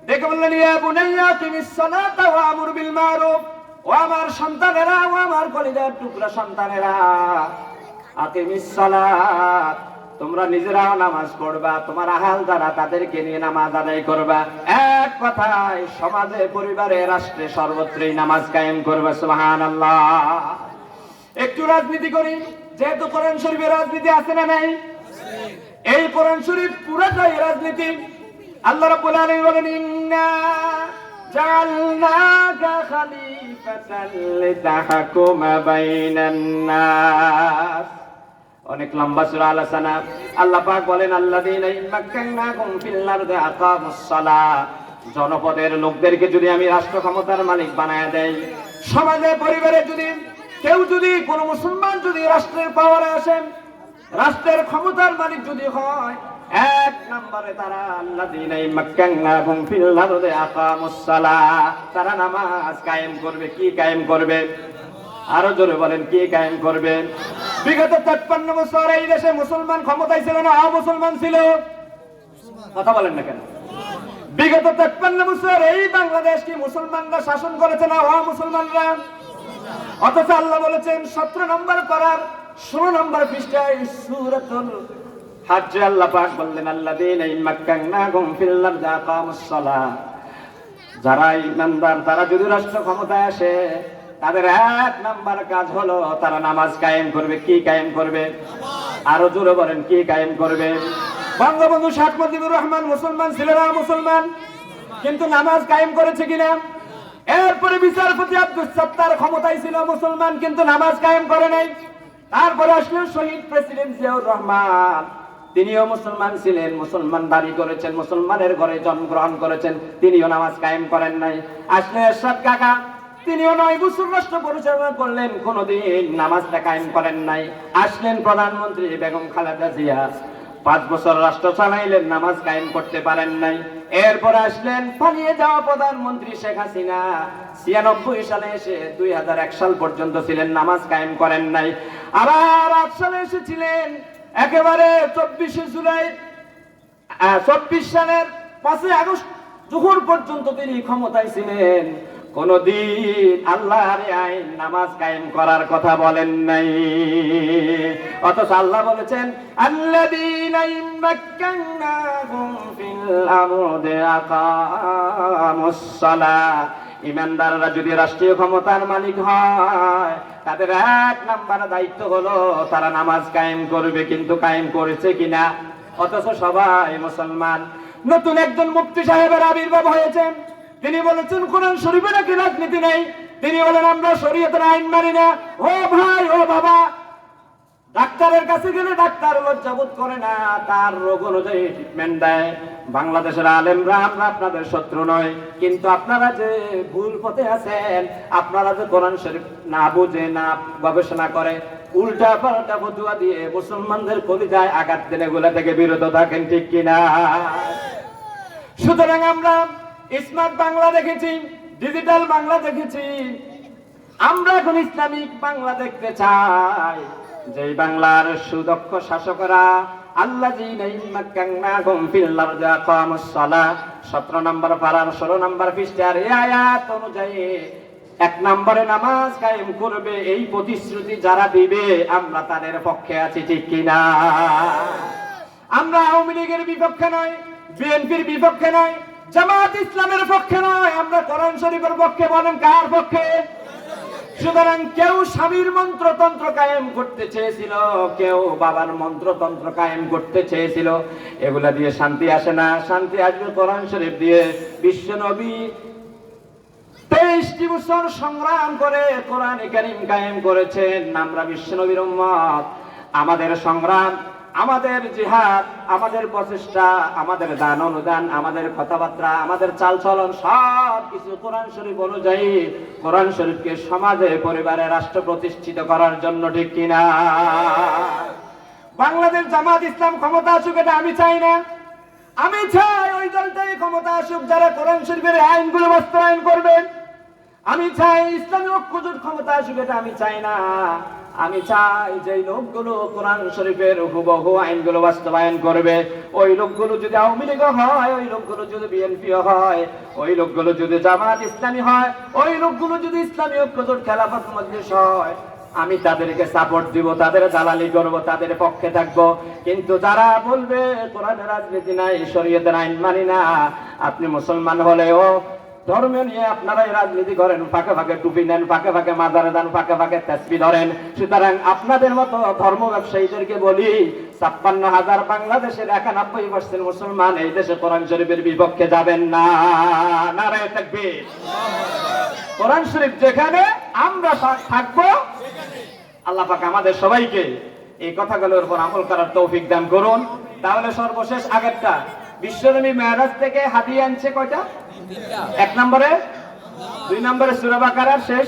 দেখে বললেন ইয়া বুনাইয়া আকিমিস সালাতা ওয়া আমুর বিল মারুফ, ও আমার সন্তানেরা, ও আমার কলিজার টুকরা সন্তানেরা, আকিমিস সালাত, তোমরা নিজেরা নামাজ পড়বা, তোমার আহাল দ্বারা তাদেরকে নিয়ে নামাজ আদায় করবা। এক কথায় সমাজে, পরিবারে, রাষ্ট্রে সর্বত্রই নামাজ কায়েম করবা। সুবহানাল্লাহ। একটু রাজনীতি করি, যেহেতু কোরআন শরীফে রাজনীতি আছে না নাই? এই কোরআন শরীফ পুরোটাই রাজনীতি। আল্লাহ রাব্বুল আলামিন বলেন ইন্না জাআলনাকা খলিফাতান লিতাহকুমা বাইনান নাস। অনেক লম্বা সূরা আল হাসানা। আল্লাহ পাক বলেন আল্লাযীনা ইম্মাক্কানাকুম ফিল আরদি আকামুস সালাহ, জনপদের লোকদেরকে যদি আমি রাষ্ট্র ক্ষমতার মালিক বানায় দেই, সমাজে পরিবারে যদি কেউ যদি কোন মুসলমান যদি রাষ্ট্রের পাওয়ারে আসেন, রাষ্ট্রের ক্ষমতার মালিক যদি হয়, এক নম্বরে তারা আল্লাযীনা ইম্মাক্কানাকুম ফিল আরদি আকামুস সালাহ, তারা নামাজ কায়েম করবে। কি কায়েম করবে? আরো জোরে বলেন, কি কায়েম করবেন? বিগত 53 বছর এই দেশে মুসলমান ক্ষমতায় ছিল না অমুসলমান ছিল? কথা বলেন না কেন? বিগত 53 বছর এই বাংলাদেশ কি মুসলমানরা শাসন করেছে না অমুসলমানরা? অথচ আল্লাহ বলেছেন 17 নম্বর পারার 16 নম্বর পৃষ্ঠায় সূরাতুল হজ্জে আল্লাহ পাক বললেন আল্লাযীনা ইম্মাক্কানাকুম ফিল আরদি আকামুস সালাহ, যারা ঈমানদার তারা যদি রাষ্ট্র ক্ষমতায় আসে তাদের এক নাম্বার কাজ হলো তারা নামাজ কায়েম করবে। কি কায়েম করবে? আরো জোরে বলেন, কি কায়েম করবে? বঙ্গবন্ধু শেখ মুজিবুর রহমান মুসলমান ছিলেন না মুসলমান, কিন্তু নামাজ কায়েম করেছে কিনা? এরপরে বিচারপতি আব্দুস সাত্তার ক্ষমতায় ছিল মুসলমান, কিন্তু নামাজ কায়েম করে নাই। তারপরে আসলেন শহীদ প্রেসিডেন্ট জিয়াউর রহমান, তিনিও মুসলমান ছিলেন, মুসলমান দাবি করেছেন, মুসলমানের ঘরে জন্মগ্রহণ করেছেন, তিনিও নামাজ কায়েম করেন নাই। আসলেন এরশাদ কাকা, তিনিও 9 বছর রাষ্ট্র পরিচালনা করলেন, কোনদিন নামাজটা কায়েম করেন নাই। আসলেন প্রধানমন্ত্রী বেগম খালেদা জিয়া, 5 বছর রাষ্ট্র চালাইলেন, নামাজ কায়েম করতে পারেন নাই। এরপর আসলেন পালিয়ে যাওয়া প্রধানমন্ত্রী শেখ হাসিনা, 96 সালে এসে 2001 সাল পর্যন্ত ছিলেন, নামাজ কায়েম করেন নাই। আবার 8 সালে এসেছিলেন, একেবারে 24 জুলাই 24 সালের 5 আগস্ট জোহর পর্যন্ত তিনি ক্ষমতায় ছিলেন, কোনদিন আল্লাহর আইন নামাজ কায়েম করার কথা বলেন নাই। অথচ আল্লাহ বলেছেন আল্লাযীনা ইম্মাক্কানাহুম ফিল আরদি আকামুস সালাহ। ইমানদাররা যদি রাষ্ট্রীয় ক্ষমতার মালিক হয়, তাদের 1 নাম্বার দায়িত্ব হলো তারা নামাজ কায়েম করবে, কিন্তু কায়েম করেছে কিনা? অথচ সবাই মুসলমান। নতুন একজন মুফতি সাহেবের আবির্ভাব হয়েছে, তিনি বলেছেন কোরআন শরীফে নাকি রাজনীতি নেই। তিনি বলেন আমরা শরীয়তের আইন মানি না। ও ভাই, ও বাবা, ডাক্তারের কাছে গেলে ডাক্তার লজ্জাবোধ করে না, তার রোগ অনুযায়ী ট্রিটমেন্ট দেয়। বাংলাদেশের আলেমরা আমরা আপনাদের শত্রু নয়, কিন্তু আপনারা যে ভুল পথে আছেন, আপনারা যে কোরআন শরীফ না বুঝে, না গবেষণা করে, উল্টা পাল্টা ফতুয়া দিয়ে মুসলমানদের কলিজায় আঘাত দেন, এগুলা থেকে বিরত থাকেন, ঠিক কিনা? সুতরাং আমরা স্মার্ট বাংলা দেখেছি, ডিজিটাল বাংলা দেখেছি, আমরা এখন ইসলামিক বাংলা দেখতে চাই, যেই বাংলার সুদক্ষ শাসকরা আল্লাযীনা ইম্মাক্কানাহুম ফিল আরদি আকামুস সালাহ 17 নম্বর পারার 16 নম্বর পৃষ্ঠার এই আয়াত অনুযায়ী 1 নম্বরে নামাজ কায়েম করবে, এই প্রতিশ্রুতি যারা দিবে আমরা তাদের পক্ষে আছি, ঠিক কিনা? আমরা আওয়ামী লীগের বিপক্ষে নয়, বিএনপির বিপক্ষে নয়, জামাত ইসলামের পক্ষে নয়, আমরা কোরআন শরীফের পক্ষে। বলেন কার পক্ষে? সুতরাং কেউ স্বামীর মন্ত্রতন্ত্র কায়েম করতে চেয়েছিল, কেউ বাবার মন্ত্রতন্ত্র কায়েম করতে চেয়েছিল। এগুলা দিয়ে শান্তি আসে না, শান্তি আসবে কোরআন শরীফ দিয়ে। বিশ্ব নবী 23টি বছর সংগ্রাম করে কোরআন কারীম কায়েম করেছেন। আমরা বিশ্ব নবীর উম্মত, আমাদের সংগ্রাম, আমাদের জিহাদ, আমাদের প্রচেষ্টা, আমাদের দান অনুদান, আমাদের কথাবার্তা, আমাদের চালচলন সব কিছু কোরআন শরীফ অনুযায়ী, কোরআন শরীফকে সমাজে, পরিবারে, রাষ্ট্র প্রতিষ্ঠিত করার জন্য, ঠিক কিনা? বাংলাদেশ জামাত ইসলাম ক্ষমতা আসুক, এটা আমি চাই না। আমি চাই ওই দলটাই ক্ষমতা আসুক যারা কোরআন শরীফের আইনগুলো বাস্তবায়ন করবে। আমি চাই ইসলামী ঐক্যজোট ক্ষমতা আসুক, এটা আমি চাই না। আমি চাই যে লোকগুলো কোরআন শরীফের হুবহু আইনগুলো বাস্তবায়ন করবে, ওই লোকগুলো যদি আওয়ামী লীগ হয়, ওই লোকগুলো যদি বিএনপি হয়, ওই লোকগুলো যদি জামাত ইসলামী হয়, ওই লোকগুলো যদি ইসলামী ঐক্যজোট খেলাফত মজলিস হয়, আমি তাদেরকে সাপোর্ট দিব, তাদের দালালি করব, তাদের পক্ষে থাকব। কিন্তু যারা বলবে কোরআনের রাজনীতি নাই, শরীয়তের আইন মানি না, আপনি মুসলমান হলেও ধর্ম নিয়ে আপনারাই রাজনীতি করেন, ফাঁকে ফাঁকে টুপি নেন, ফাঁকে ফাঁকে মাজারে দেন, ফাঁকে ফাঁকে তাসবিহ ধরেন। সুতরাং আপনাদের মতো ধর্ম ব্যবসায়ীদেরকে বলি, 56,000 বাংলাদেশের 91% মুসলমান এই দেশে কোরআন শরীফের বিপক্ষে যাবেন না। নারায়ে তাকবীর। কোরআন শরীফ যেখানে, আমরা থাকবো। আল্লাহ পাক আমাদের সবাইকে এই কথাগুলোর উপর আমল করার তৌফিক দান করুন। তাহলে সর্বশেষ আগেরটা, বিশ্বনবী মেরাজ থেকে হাদিয়া আনছে কয়টা? 1 নম্বরে, 2 নম্বরে সূরা বাকারার শেষ,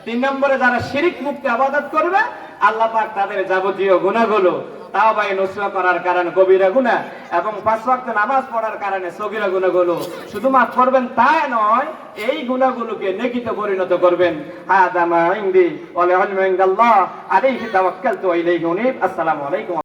3 নম্বরে যারা শিরক মুক্ত ইবাদত করবে, আল্লাহ পাক তাদের যাবতীয় গুনাহগুলো তাওবা নসুহা করার কারণে কবিরা গুনাহ এবং 5 ওয়াক্ত নামাজ পড়ার কারণে সগীরা গুনাহগুলো শুধু মাফ করবেন তাই নয়, এই গুনাহগুলোকে নেকিতে পরিণত করবেন। হাদা মা ইনদি ওয়া লা ইলমু ইনদাল্লাহ আলাইহি তাওয়াক্কালতু ওয়া ইলাইহি উনীব। আসসালামু আলাইকুম।